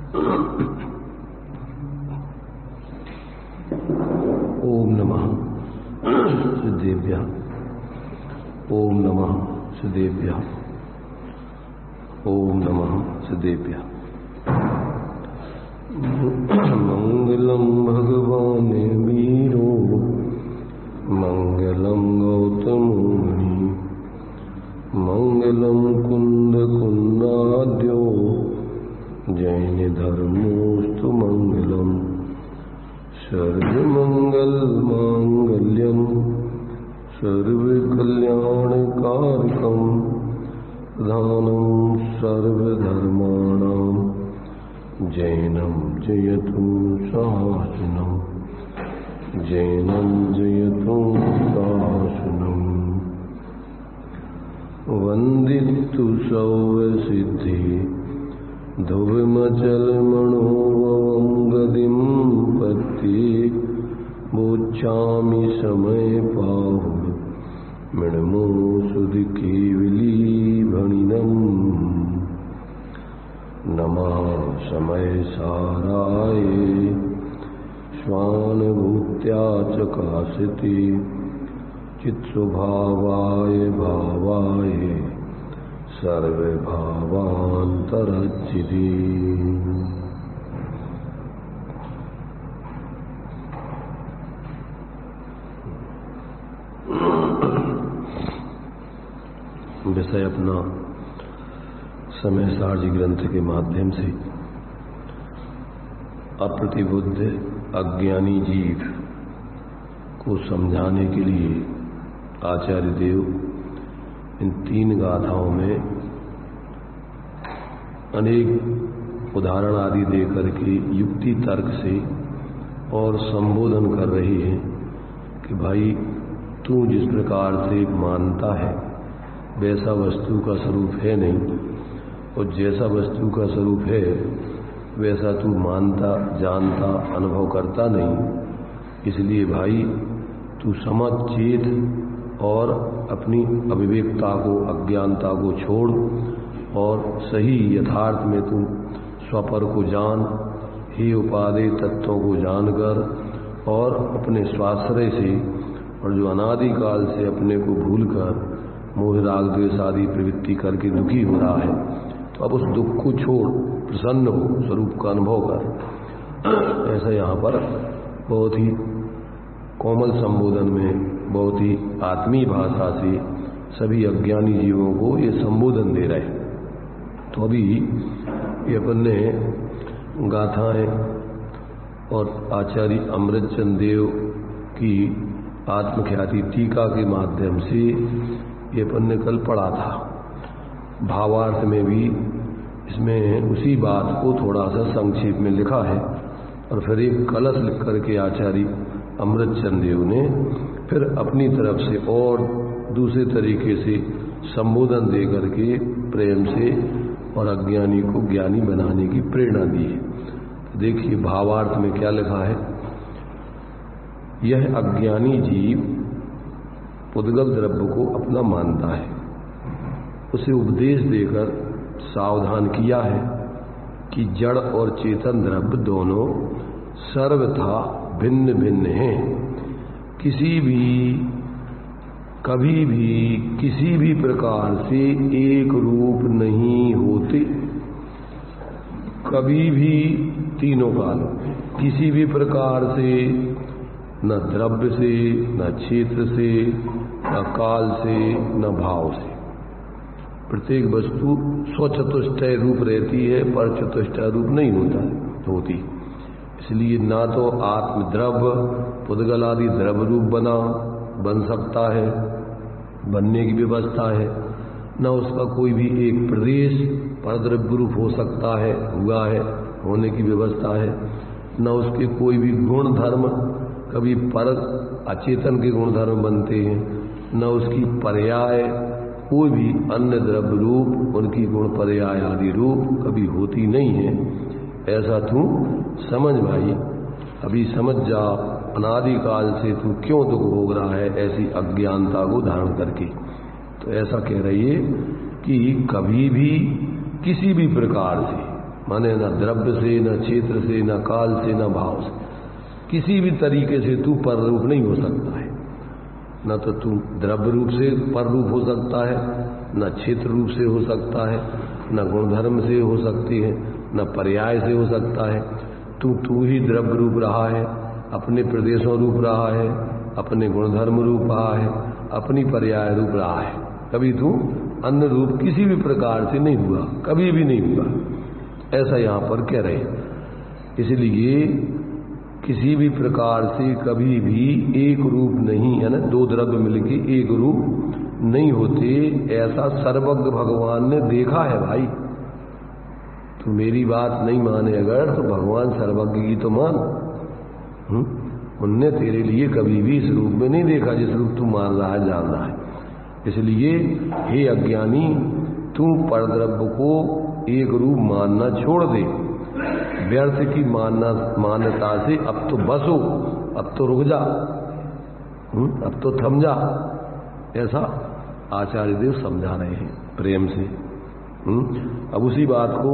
ओम नमः सिद्धेभ्यः। ओम नमः सिद्धेभ्यः। ओम नमः सिद्धेभ्यः। मंगलम भगवान वीरो मंगलम गौतम मुनि मंगलम कुंद कुंदाद्यो जैन धर्मोस्तु मंगलम सर्वमंगल मांगल्यम सर्वकल्याणकारकम प्रधानम सर्वधर्माणां जैनम जयतु शासनम जैनम जयतु शासनम वंदितु सौवसिद्धि ध्रुवमचलमणोवंगदिं पत्ति बोच्छामि समय पाहुर मृणमो सुधकेवली भणिनम नमः समय साराय श्वानभूत्या चकाशिते चित्स्वभावाय भावाय सर्वभावान्तरच्चिते। विषय अपना समय सारजी ग्रंथ के माध्यम से अप्रतिबुद्ध अज्ञानी जीव को समझाने के लिए आचार्य देव इन 3 गाथाओं में अनेक उदाहरण आदि देकर के युक्ति तर्क से और संबोधन कर रहे हैं कि भाई तू जिस प्रकार से मानता है वैसा वस्तु का स्वरूप है नहीं, और जैसा वस्तु का स्वरूप है वैसा तू मानता जानता अनुभव करता नहीं। इसलिए भाई तू समझ चेत और अपनी अविवेकता को अज्ञानता को छोड़ और सही यथार्थ में तू स्वपर को जान, ही उपादेय तत्वों को जानकर और अपने स्वाश्रय से और जो अनादि काल से अपने को भूलकर मोह राग द्वेष आदि प्रवृत्ति करके दुखी हो रहा है, तो अब उस दुख को छोड़ प्रसन्न हो, स्वरूप का अनुभव कर। ऐसा यहाँ पर बहुत ही कोमल संबोधन में बहुत ही आत्मीय भाषा से सभी अज्ञानी जीवों को ये संबोधन दे रहे। तो अभी ये अपन ने गाथाएं और आचार्य अमृतचंद देव की आत्मख्याति टीका के माध्यम से ये अपन ने कल पढ़ा था। भावार्थ में भी इसमें उसी बात को थोड़ा सा संक्षेप में लिखा है और फिर एक कलश लिख करके आचार्य अमृतचंद देव ने फिर अपनी तरफ से और दूसरे तरीके से संबोधन दे करके प्रेम से और अज्ञानी को ज्ञानी बनाने की प्रेरणा दी है। तो देखिए भावार्थ में क्या लिखा है। यह अज्ञानी जीव पुद्गल द्रव्य को अपना मानता है, उसे उपदेश देकर सावधान किया है कि जड़ और चेतन द्रव्य दोनों सर्वथा भिन्न भिन्न हैं, कभी भी किसी भी प्रकार से एक रूप नहीं होते। कभी भी तीनों काल किसी भी प्रकार से न द्रव्य से न क्षेत्र से न काल से न भाव से प्रत्येक वस्तु स्वचतुष्टय रूप रहती है, पर चतुष्टय रूप नहीं होती। इसलिए ना तो आत्मद्रव्य पुद्गल आदि द्रव्य रूप बन सकता है, बनने की व्यवस्था है, न उसका कोई भी एक प्रदेश परद्रव्य रूप हो सकता है, हुआ है, होने की व्यवस्था है, न उसके कोई भी गुण धर्म कभी पर अचेतन के गुण धर्म बनते हैं, न उसकी पर्याय कोई भी अन्य द्रव्य रूप उनकी गुण पर्याय आदि रूप कभी होती नहीं है। ऐसा तू समझ भाई, अभी समझ जा अनादिकाल से तू क्यों दुख भोग रहा है ऐसी अज्ञानता को धारण करके। तो ऐसा कह रही है कि कभी भी किसी भी प्रकार से माने न द्रव्य से, न क्षेत्र से, न काल से, न भाव से, किसी भी तरीके से तू पर रूप नहीं हो सकता है। न तो तू द्रव्य रूप से पर रूप हो सकता है, न क्षेत्र रूप से हो सकता है, न गुणधर्म से हो सकती है, न पर्याय से हो सकता है। तू ही द्रव्य रूप रहा है, अपने प्रदेशों रूप रहा है, अपने गुणधर्म रूप रहा है, अपनी पर्याय रूप रहा है। कभी तू अन्य रूप किसी भी प्रकार से नहीं हुआ, कभी भी नहीं हुआ, ऐसा यहाँ पर कह रहे। इसलिए किसी भी प्रकार से कभी भी एक रूप नहीं है ना, दो द्रव्य मिलके एक रूप नहीं होते, ऐसा सर्वज्ञ भगवान ने देखा है। भाई तू मेरी बात नहीं माने अगर, तो भगवान सर्वज्ञ की तो मान। उनने तेरे लिए कभी भी इस रूप में नहीं देखा जिस रूप तू मान रहा है, जान रहा है। इसलिए हे अज्ञानी, तू परद्रव्य को एक रूप मानना छोड़ दे, व्यर्थ की मान्यता से अब तो बस हो, अब तो रुक जा, अब तो थम जा, ऐसा आचार्य देव समझा रहे हैं प्रेम से। अब उसी बात को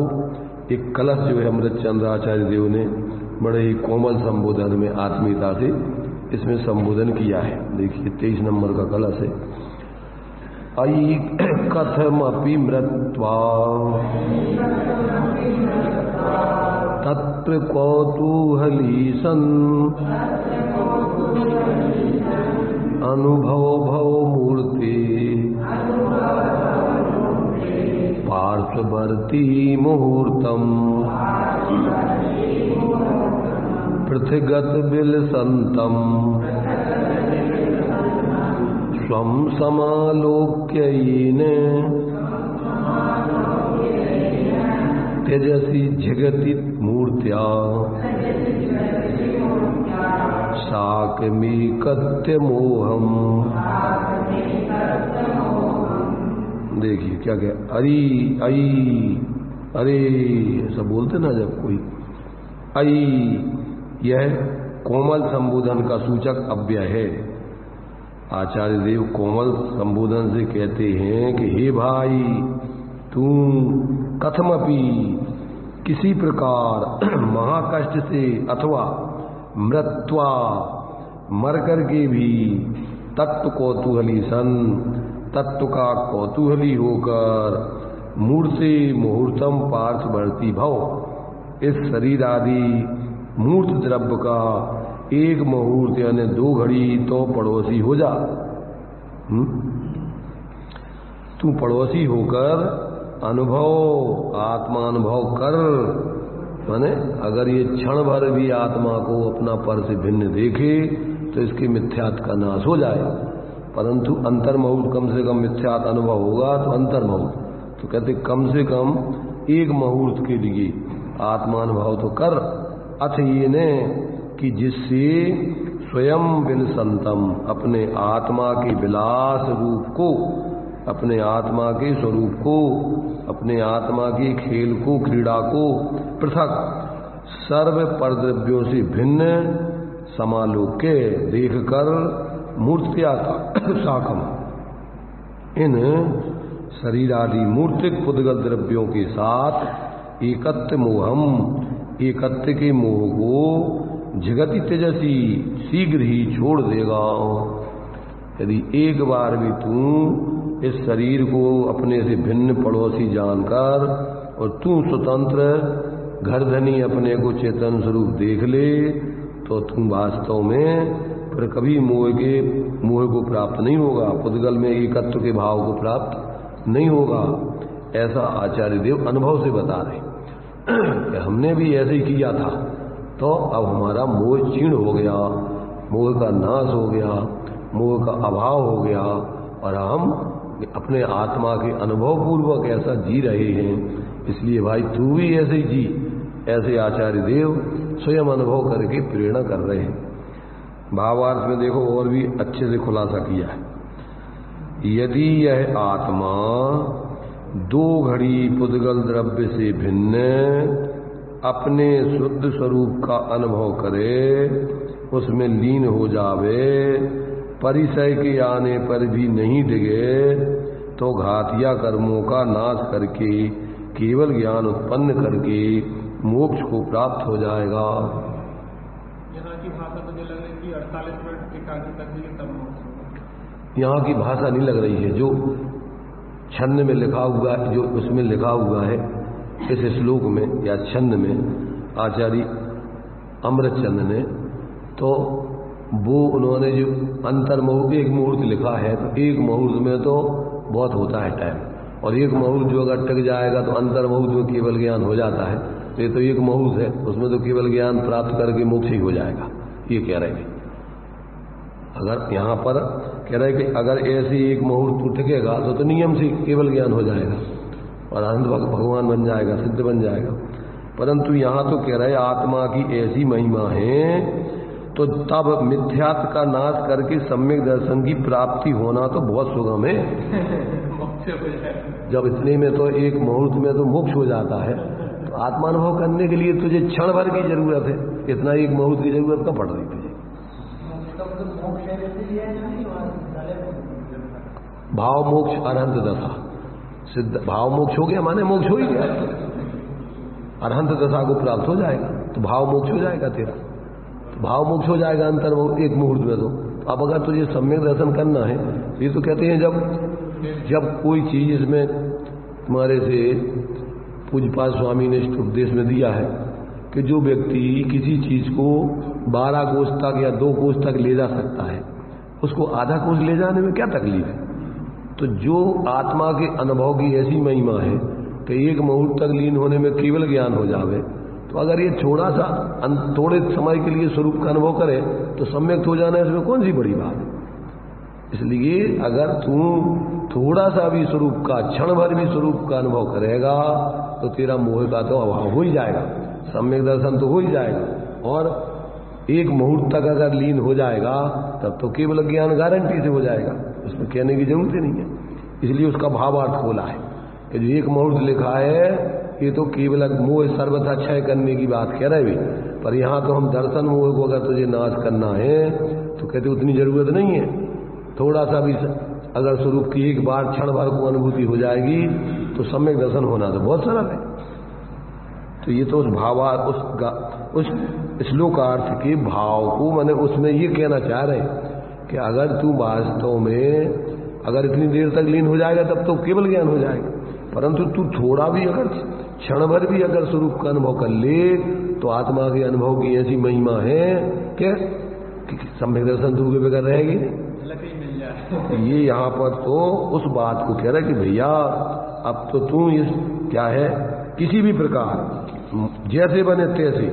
एक कलश जो है अमृतचंद्र आचार्य देव ने बड़े ही कोमल संबोधन में आत्मीयता से इसमें संबोधन किया है। देखिए 23 नंबर का कलश है। अयि कथमपि मृत्वा तत्र कौतूहली सन् अनुभव भव मूर्ति पार्श्ववर्ती मुहूर्तम पृथ्गत बिलसंतम स्वं समालोक्ययेन तेजसी जगति मूर्त्या साकमीकत्य मोहम। देखिए क्या क्या, अरी आई, अरे ऐसा बोलते ना जब कोई आई, यह कोमल संबोधन का सूचक अव्यय है। आचार्य देव कोमल संबोधन से कहते हैं कि हे भाई, तू कथमपि किसी प्रकार महाकष्ट से अथवा मृत्वा मर करके भी तत्व कौतूहली सन, तत्व का कौतूहली होकर मूर्ति मुहूर्तम पार्थवर्ती भव, इस शरीर आदि मूर्त द्रव्य का एक मुहूर्त यानी 2 घड़ी तो पड़ोसी हो जा। तू पड़ोसी होकर अनुभव, आत्मानुभव कर। माने अगर ये क्षण भर भी आत्मा को अपना पर से भिन्न देखे तो इसके मिथ्यात्व का नाश हो जाए, परंतु अंतर्मुहूर्त कम से कम मिथ्यात्व अनुभव होगा तो अंतर्मुहूर्त, तो कहते कम से कम एक मुहूर्त के लिए आत्मानुभव तो कर। अथ ये ने कि जिससे स्वयं विलसंतम, अपने आत्मा के विलास रूप को, अपने आत्मा के स्वरूप को, अपने आत्मा के खेल को, क्रीड़ा को पृथक सर्व परद्रव्यों से भिन्न समालोक्य देखकर मूर्त्या साकम, इन शरीर आदि मूर्तिक पुद्गल द्रव्यों के साथ एकत्व मोहम, एकत्व के मोह को जगति तेजसी शीघ्र ही छोड़ देगा। यदि एक बार भी तू इस शरीर को अपने से भिन्न पड़ोसी जानकर और तू स्वतंत्र घरधनी अपने को चेतन स्वरूप देख ले, तो तू वास्तव में फिर कभी मोह को प्राप्त नहीं होगा, पुद्गल में एकत्व के भाव को प्राप्त नहीं होगा। ऐसा आचार्य देव अनुभव से बता रहे कि हमने भी ऐसे ही किया था, तो अब हमारा मोह क्षीण हो गया, मोह का नाश हो गया, मोह का अभाव हो गया, और हम अपने आत्मा के अनुभव पूर्वक ऐसा जी रहे हैं। इसलिए भाई तू भी ऐसे ही जी, ऐसे आचार्य देव स्वयं अनुभव करके प्रेरणा कर रहे हैं। भावार्थ में देखो और भी अच्छे से खुलासा किया है। यदि यह आत्मा 2 घड़ी पुद्गल द्रव्य से भिन्न अपने शुद्ध स्वरूप का अनुभव करे, उसमें लीन हो जावे, परिचय के आने पर भी नहीं डिगे, तो घातिया कर्मों का नाश करके केवल ज्ञान उत्पन्न करके मोक्ष को प्राप्त हो जाएगा। यहाँ की भाषा मुझे लग रही थी 48 मिनट एकाग्रता के तब मोक्ष। यहाँ की भाषा नहीं लग रही है, जो छंद में लिखा हुआ, जो उसमें लिखा हुआ है इस श्लोक में या छंद में आचार्य अमृतचंद ने, तो वो उन्होंने जो अंतर मुहूर्त एक मुहूर्त लिखा है, तो एक मुहूर्त में तो बहुत होता है टाइम, और एक मुहूर्त जो अगर टक जाएगा तो अंतर मुहूर्त में केवल ज्ञान हो जाता है। तो ये तो एक मुहूर्त है, उसमें तो केवल ज्ञान प्राप्त करके मोक्ष ही हो जाएगा, ये कह रहे हैं। अगर यहाँ पर कह रहे कि अगर ऐसे एक मुहूर्त टिकेगा तो नियम से केवल ज्ञान हो जाएगा और अनंत भगवान बन जाएगा, सिद्ध बन जाएगा। परंतु यहाँ तो कह रहे आत्मा की ऐसी महिमा है, तो तब मिथ्यात्व का नाश करके सम्यक दर्शन की प्राप्ति होना तो बहुत सुगम है। जब इतने में तो एक मुहूर्त में तो मोक्ष हो जाता है, तो आत्मानुभव करने के लिए तुझे क्षण भर की जरूरत है, इतना एक मुहूर्त की जरूरत कब पड़ रही तुझे? भाव मोक्ष अरहंत दशा सिद्ध, भाव मोक्ष हो गया माने मोक्ष हो ही गया, अरहंत दशा को प्राप्त हो जाएगा तो भाव मोक्ष हो जाएगा तेरा, तो भाव मोक्ष हो जाएगा अंतर एक मुहूर्त में। तो अब अगर तुझे सम्यक दर्शन करना है, ये तो कहते हैं जब कोई चीज इसमें तुम्हारे से पूज्यपाद स्वामी ने उपदेश में दिया है कि जो व्यक्ति किसी चीज को 12 कोस तक या 2 कोस तक ले जा सकता है, उसको आधा कोस ले जाने में क्या तकलीफ है? तो जो आत्मा के अनुभव की ऐसी महिमा है कि एक मुहूर्त तक लीन होने में केवल ज्ञान हो जावे, तो अगर ये थोड़ा सा थोड़े समय के लिए स्वरूप का अनुभव करे तो सम्यक हो जाना है, इसमें कौन सी बड़ी बात है? इसलिए अगर तू थोड़ा सा भी स्वरूप का, क्षण भर भी स्वरूप का अनुभव करेगा तो तेरा मोह का तो अभाव हो ही जाएगा, सम्यक दर्शन तो हो ही जाएगा, और एक मुहूर्त तक अगर लीन हो जाएगा तब तो केवल ज्ञान गारंटी से हो जाएगा, उसमें कहने की जरूरत ही नहीं है। इसलिए उसका भावार्थ खोला है कि जो एक मुहूर्त लिखा है ये तो केवल मोह सर्वथा क्षय करने की बात कह रहे भी, पर यहाँ तो हम दर्शन मोह को अगर तुझे नाश करना है तो कहते उतनी जरूरत नहीं है, थोड़ा सा भी अगर स्वरूप की एक बार क्षण भर को अनुभूति हो जाएगी तो सम्यक दर्शन होना तो बहुत सरल है। तो ये तो उस भावार्थ उस श्लोकार्थ के भाव को मैंने उसमें ये कहना चाह रहे कि अगर तू वास्तव में अगर इतनी देर तक लीन हो जाएगा तब तो केवल ज्ञान हो जाएगा, परंतु तू थोड़ा भी अगर क्षण भर भी अगर स्वरूप का अनुभव कर ले तो आत्मा के अनुभव की ऐसी महिमा है कि सम्यक दर्शन तू के बगैर रहेगी नहीं। ये यहाँ पर तो उस बात को कह रहा है कि भैया अब तो तू इस क्या है किसी भी प्रकार जैसे बने तैसे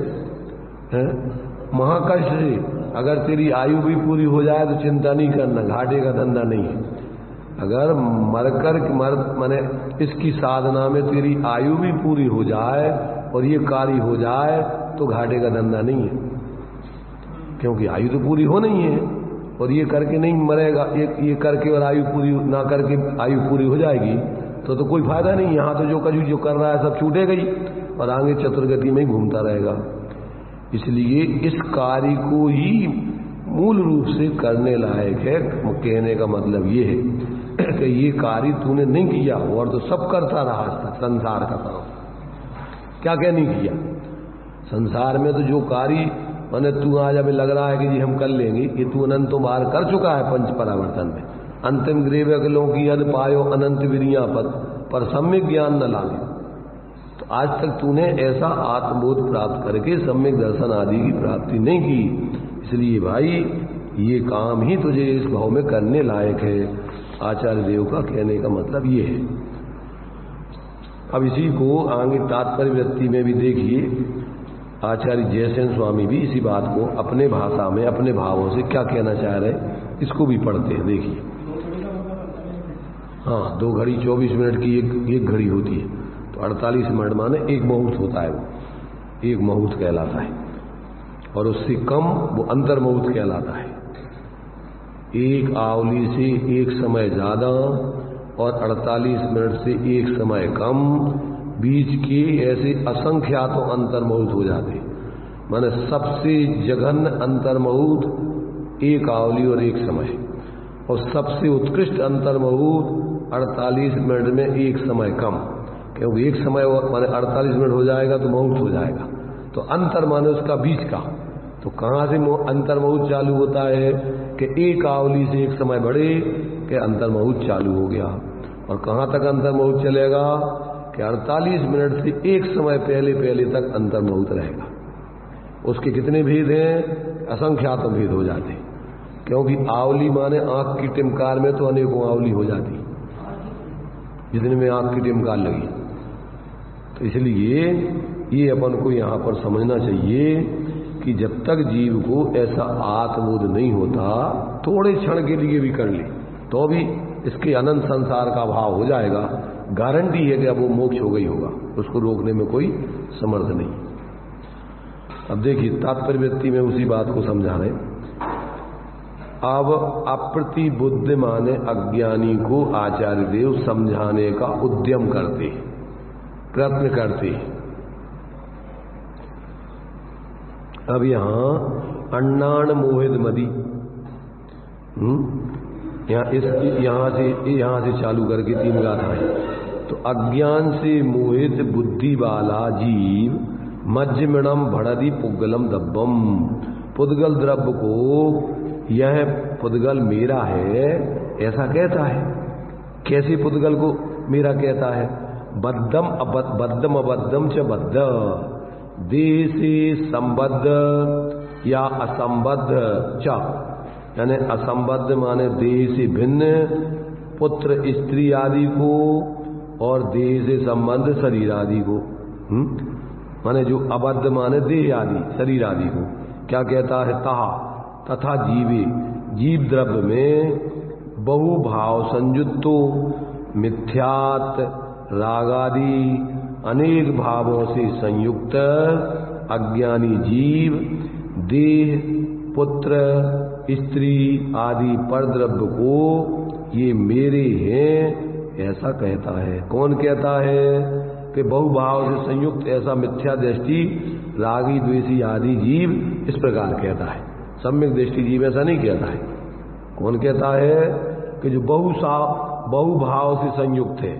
महाकष्ट से अगर तेरी आयु भी पूरी हो जाए तो चिंता नहीं करना, घाटे का धंधा नहीं है। अगर मरकर माने इसकी साधना में तेरी आयु भी पूरी हो जाए और ये कार्य हो जाए तो घाटे का धंधा नहीं है, क्योंकि आयु तो पूरी हो नहीं है और ये करके नहीं मरेगा, ये करके और आयु पूरी ना करके आयु पूरी हो जाएगी तो कोई फायदा नहीं। यहाँ तो जो कर रहा है सब छूटे गई और आगे चतुर्गति में ही घूमता रहेगा। इसलिए इस कार्य को ही मूल रूप से करने लायक है। कहने का मतलब ये है कि ये कार्य तूने नहीं किया और तो सब करता रहा संसार का काम, क्या नहीं किया संसार में। तो जो कार्य मैंने तू आज अभी लग रहा है कि जी हम कर लेंगे, ये तू अनंतों बार कर चुका है पंच परावर्तन में। अंतिम ग्रेव अगलों की यद पायो अनंत विरिया पद पर सम्यक ज्ञान न लागे। तो आज तक तूने ऐसा आत्मबोध प्राप्त करके सम्यक दर्शन आदि की प्राप्ति नहीं की, इसलिए भाई ये काम ही तुझे इस भाव में करने लायक है। आचार्य देव का कहने का मतलब ये है। अब इसी को आगे तात्पर्य वृत्ति में भी देखिए, आचार्य जयसेन स्वामी भी इसी बात को अपने भाषा में अपने भावों से क्या कहना चाह रहे, इसको भी पढ़ते हैं। देखिए, हाँ 2 घड़ी 24 मिनट की एक घड़ी होती है, तो 48 मिनट माने एक मुहूर्त होता है, वो एक मुहूर्त कहलाता है, और उससे कम वो अंतर मुहूर्त कहलाता है। एक आवली से एक समय ज्यादा और 48 मिनट से एक समय कम, बीच के ऐसे असंख्यातों अंतर मुहूर्त हो जाते। माने सबसे जघन्य अंतर मुहूर्त एक आवली और एक समय, और सबसे उत्कृष्ट अंतर मुहूर्त 48 मिनट में एक समय कम, क्योंकि एक समय माने 48 मिनट हो जाएगा तो मुहूर्त हो जाएगा। तो अंतर माने उसका बीच का, तो कहाँ से अंतर मुहूर्त चालू होता है कि एक आवली से एक समय बढ़े कि अंतर मुहूर्त चालू हो गया। और कहाँ तक अंतर मुहूर्त चलेगा कि 48 मिनट से एक समय पहले पहले तक अंतर मुहूर्त रहेगा। उसके कितने भेद हैं? असंख्यात भेद हो जाते हैं, क्योंकि आवली माने आंख की टिमकार में तो अनेकों आवली हो जाती जितने में आंख की टिमकार लगी। तो इसलिए ये अपन को यहाँ पर समझना चाहिए कि जब तक जीव को ऐसा आत्मबोध नहीं होता, थोड़े क्षण के लिए भी कर ले तो भी इसके अनंत संसार का भाव हो जाएगा। गारंटी है कि अब वो मोक्ष हो गई होगा, उसको रोकने में कोई समर्थ नहीं। अब देखिए तात्पर्य वृत्ति में उसी बात को समझा रहे। अब अप्रतिबुद्ध माने अज्ञानी को आचार्य देव समझाने का उद्यम करते, प्रयत्न करते। अब यहां अन्नान मोहित मदी, यहां से चालू करके 3 गाथाएं। तो अज्ञान से मोहित बुद्धि वाला जीव मज्जमिणम भड़दी पुद्गलम दब्बम, पुद्गल द्रव्य को यह पुद्गल मेरा है ऐसा कहता है। कैसे पुद्गल को मेरा कहता है? बद्धम अबद्धम च बद्ध, देह से संबद्ध या असंबद्ध च, यानी असंबद्ध माने देह से भिन्न पुत्र स्त्री आदि को, और देह से संबद्ध शरीर आदि को। माने जो अबद्ध माने देह आदि शरीर आदि को क्या कहता है? तथा जीवे, जीव द्रव्य में बहु भाव संयुक्तो मिथ्यात रागादि अनेक भावों से संयुक्त अज्ञानी जीव देह पुत्र स्त्री आदि पर द्रव्य को ये मेरे हैं ऐसा कहता है। कौन कहता है? कि बहुभाव से संयुक्त ऐसा मिथ्या दृष्टि रागी द्वेषी आदि जीव इस प्रकार कहता है। सम्यक दृष्टि जीव ऐसा नहीं कहता है। कौन कहता है? कि जो बहुभाव से संयुक्त है,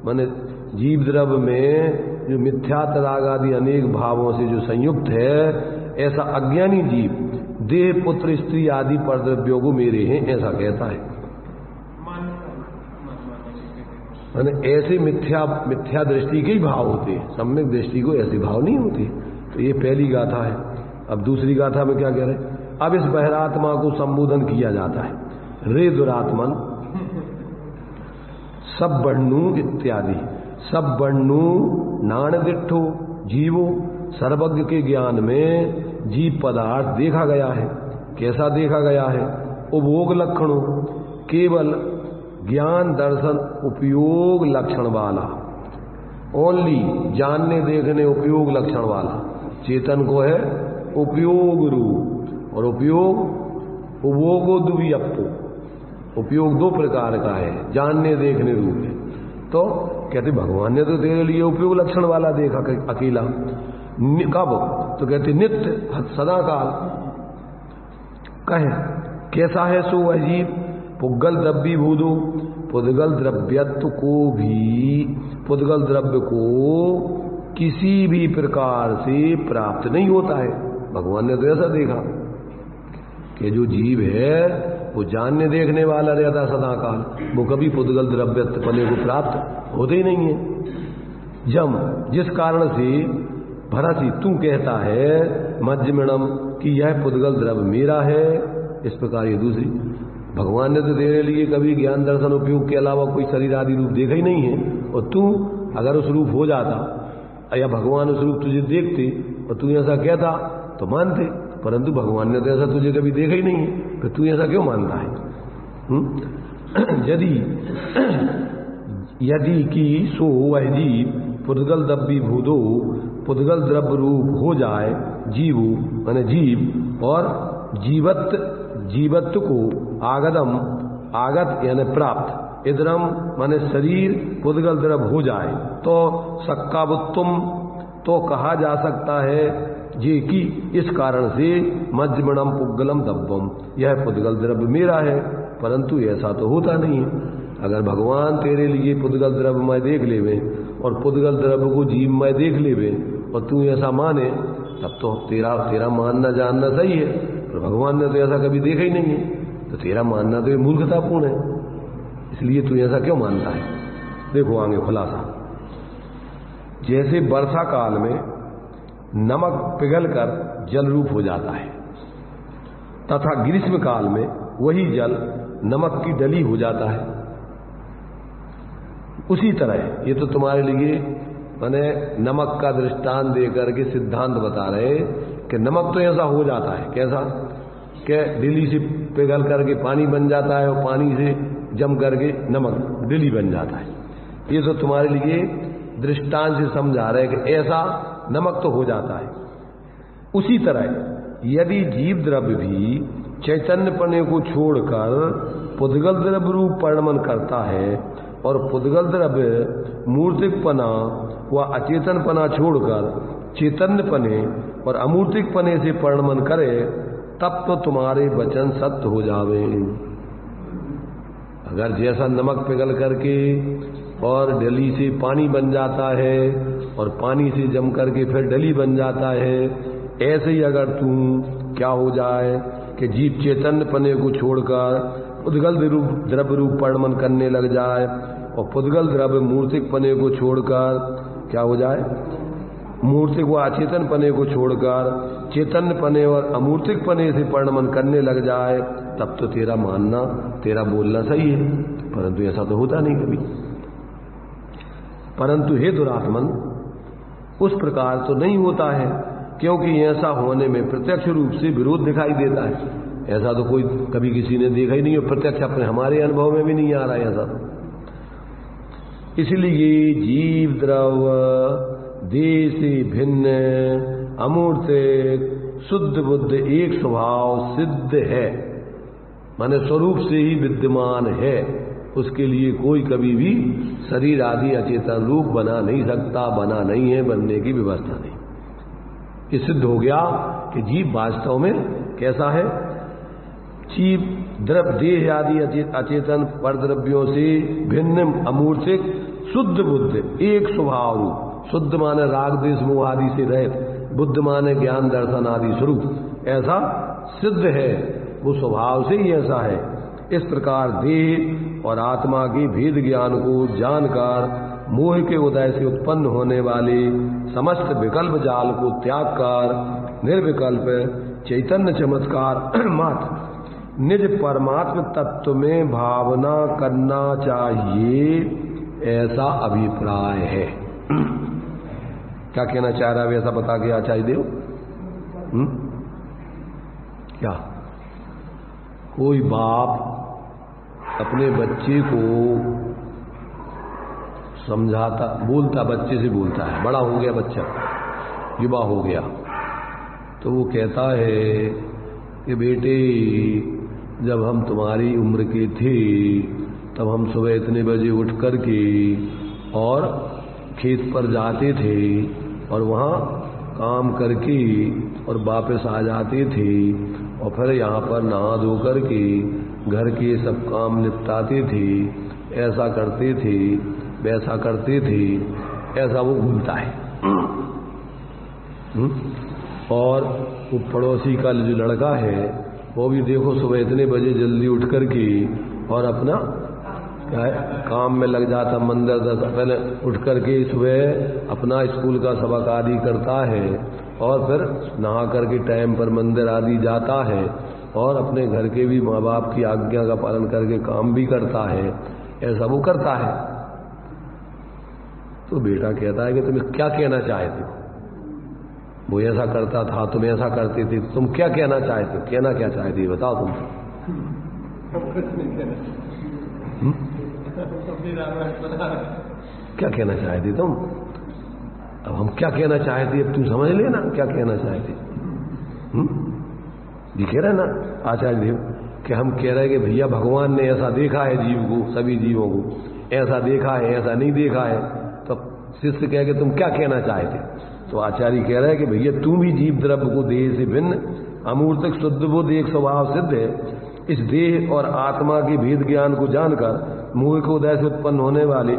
माने जीव द्रव्य में जो मिथ्यात राग आदि अनेक भावों से जो संयुक्त है, ऐसा अज्ञानी जीव देह पुत्र स्त्री आदि पर द्रव्यों को मेरे हैं ऐसा कहता है। माने ऐसे मिथ्या दृष्टि के ही भाव होते हैं, सम्यक दृष्टि को ऐसे भाव नहीं होते। तो ये पहली गाथा है। अब दूसरी गाथा में क्या कह रहे हैं? अब इस बहिरात्मा को संबोधन किया जाता है। रे दुरात्मन सब बन्नू इत्यादि। सब बन्नू नाण दिट्ठो जीवो, सर्वज्ञ के ज्ञान में जीव पदार्थ देखा गया है। कैसा देखा गया है? उपभोग लक्षणों, केवल ज्ञान दर्शन उपयोग लक्षण वाला, ओनली जानने देखने उपयोग लक्षण वाला। चेतन को है उपयोग रूप, और उपयोग उपभोगो द्विअप्पो, उपयोग 2 प्रकार का है, जानने देखने रूप है। तो कहते भगवान ने तो तेरे लिए उपयोग लक्षण वाला देखा अकेला। कब? तो कहते नित्य सदाकाल। कहे कैसा है सो वह जीव? पुद्गल द्रव्य भूदो, पुद्गल द्रव्यत्व को भी, पुद्गल द्रव्य को किसी भी प्रकार से प्राप्त नहीं होता है। भगवान ने तो ऐसा देखा कि जो जीव है वो जानने देखने वाला रहता सदाकाल, वो कभी पुद्गल द्रव्यत्व पने को प्राप्त होते ही नहीं है। जम जिस कारण से भरसी तू कहता है मज्जमिणम कि यह पुद्गल द्रव्य मेरा है, इस प्रकार ये दूसरी। भगवान ने तो तेरे लिए कभी ज्ञान दर्शन उपयोग के अलावा कोई शरीर आदि रूप देखा ही नहीं है, और तू अगर उस रूप हो जाता या भगवान उस रूप तुझे देखते और तू ऐसा कहता तो मानते, परंतु भगवान ने तो ऐसा तुझे कभी देखा ही नहीं है, तो तू ऐसा क्यों मानता है? यदि कि सो वह जीव पुद्गल द्रव्य भूदो, पुद्गल द्रव्य रूप हो जाए जीवो माने जीव, और जीवत्व को आगत यानी प्राप्त, इधरम माने शरीर पुद्गल द्रव्य हो जाए तो सक्कावुत्तम तो कहा जा सकता है ये कि इस कारण से मज्जमणम पुद्गलम दब्बम, यह पुद्गल द्रव्य मेरा है, परंतु ऐसा तो होता नहीं है। अगर भगवान तेरे लिए पुद्गल द्रव्यमय देख लेवे और पुद्गल द्रव्य को जीवमय देख लेवे और तू ऐसा माने, तब तो तेरा मानना जानना सही है। पर भगवान ने तो ऐसा कभी देखा ही नहीं है, तो तेरा मानना तो ये मूर्खतापूर्ण है। इसलिए तू ऐसा क्यों मानता है? देखो आगे खुलासा। जैसे वर्षा काल में नमक पिघलकर जल रूप हो जाता है तथा ग्रीष्म काल में वही जल नमक की डली हो जाता है, उसी तरह ये तो तुम्हारे लिए मैंने नमक का दृष्टांत देकर के सिद्धांत बता रहे कि नमक तो ऐसा हो जाता है। कैसा? कि डली से पिघल करके पानी बन जाता है और पानी से जम करके नमक डली बन जाता है। ये तो तुम्हारे लिए दृष्टांत से समझा रहे कि ऐसा नमक तो हो जाता है। उसी तरह यदि जीव द्रव्य भी चैतन्यपने को छोड़कर पुद्गल द्रव्य रूप परिणमन करता है और पुद्गल द्रव्य मूर्तिकपना व अचेतनपना छोड़कर चैतन्यपने और अमूर्तिकपने से परिणमन करे, तब तो तुम्हारे वचन सत्य हो जावे। अगर जैसा नमक पिघल करके और डली से पानी बन जाता है और पानी से जम करके फिर डली बन जाता है, ऐसे ही अगर तू क्या हो जाए कि जीव चैतन्यपने को छोड़कर पुद्गल द्रव्य रूप परिणमन करने लग जाए और पुद्गल द्रव्य मूर्तिकपने को छोड़कर क्या हो जाए, मूर्तिक व अचेतनपने को छोड़कर चैतन्यपने और अमूर्तिकपने से परिणमन करने लग जाए, तब तो तेरा मानना तेरा बोलना सही है। परंतु ऐसा तो होता नहीं कभी। परंतु हे दुरात्मन, उस प्रकार तो नहीं होता है, क्योंकि ऐसा होने में प्रत्यक्ष रूप से विरोध दिखाई देता है। ऐसा तो कोई कभी किसी ने देखा ही नहीं और प्रत्यक्ष अपने हमारे अनुभव में भी नहीं आ रहा है ऐसा। इसलिए जीव द्रव्य देह से भिन्न अमूर्तिक शुद्ध बुद्ध एक स्वभाव सिद्ध है, माने स्वरूप से ही विद्यमान है। उसके लिए कोई कभी भी शरीर आदि अचेतन रूप बना नहीं सकता, बना नहीं है, बनने की व्यवस्था नहीं। ये सिद्ध हो गया कि जीव वास्तव में कैसा है? जीव द्रव्य देह आदि अचेतन परद्रव्यों से भिन्न अमूर्तिक शुद्ध बुद्ध एक स्वभाव रूप, शुद्ध माने राग द्वेष मोह आदि से रहित, बुद्ध माने ज्ञान दर्शन आदि स्वरूप, ऐसा सिद्ध है। वो स्वभाव से ही ऐसा है। इस प्रकार देह और आत्मा के भेद ज्ञान को जानकर मोह के उदय से उत्पन्न होने वाले समस्त विकल्प जाल को त्याग कर निर्विकल्प चैतन्य चमत्कार मात्र निज परमात्म तत्व में भावना करना चाहिए, ऐसा अभिप्राय है। क्या कहना चाह रहा है ऐसा बता के आचार्य देव? क्या कोई बाप अपने बच्चे को समझाता, बोलता, बच्चे से बोलता है, बड़ा हो गया बच्चा, युवा हो गया, तो वो कहता है कि बेटे जब हम तुम्हारी उम्र के थे तब हम सुबह इतने बजे उठ कर के और खेत पर जाते थे और वहाँ काम करके और वापस आ जाते थे और फिर यहाँ पर नहा धो कर के घर के सब काम निपटाते थे, ऐसा करते थे, वैसा करते थे, ऐसा वो बोलता है। और वो पड़ोसी का जो लड़का है वो भी देखो सुबह इतने बजे जल्दी उठ कर के और अपना क्या है काम में लग जाता, मंदिर पहले उठ कर के सुबह अपना स्कूल का सबक आदि करता है और फिर नहा करके टाइम पर मंदिर आदि जाता है और अपने घर के भी माँ बाप की आज्ञा का पालन करके काम भी करता है, ऐसा वो करता है। तो बेटा कहता है कि तुम क्या कहना चाहते हो? वो ऐसा करता था, तुम ऐसा करते थे, तुम क्या कहना चाहते हो? कहना क्या चाहते हो बताओ तुम? क्या कहना चाहते तुम? अब हम क्या कहना चाहते, अब तुम समझ लेना क्या कहना चाहते। ये कह रहे ना आचार्य देव कि हम कह रहे हैं कि भैया भगवान ने ऐसा देखा है जीव को, सभी जीवों को ऐसा देखा है, ऐसा नहीं देखा है। तो शिष्य कह के तुम क्या कहना चाहते? तो आचार्य कह रहे हैं कि भैया तू भी जीव द्रव्य को देह से भिन्न अमूर्तिक शुद्ध बुद्ध एक स्वभाव सिद्ध है, इस देह और आत्मा के भेद ज्ञान को जानकर मोह के उदय से उत्पन्न होने वाले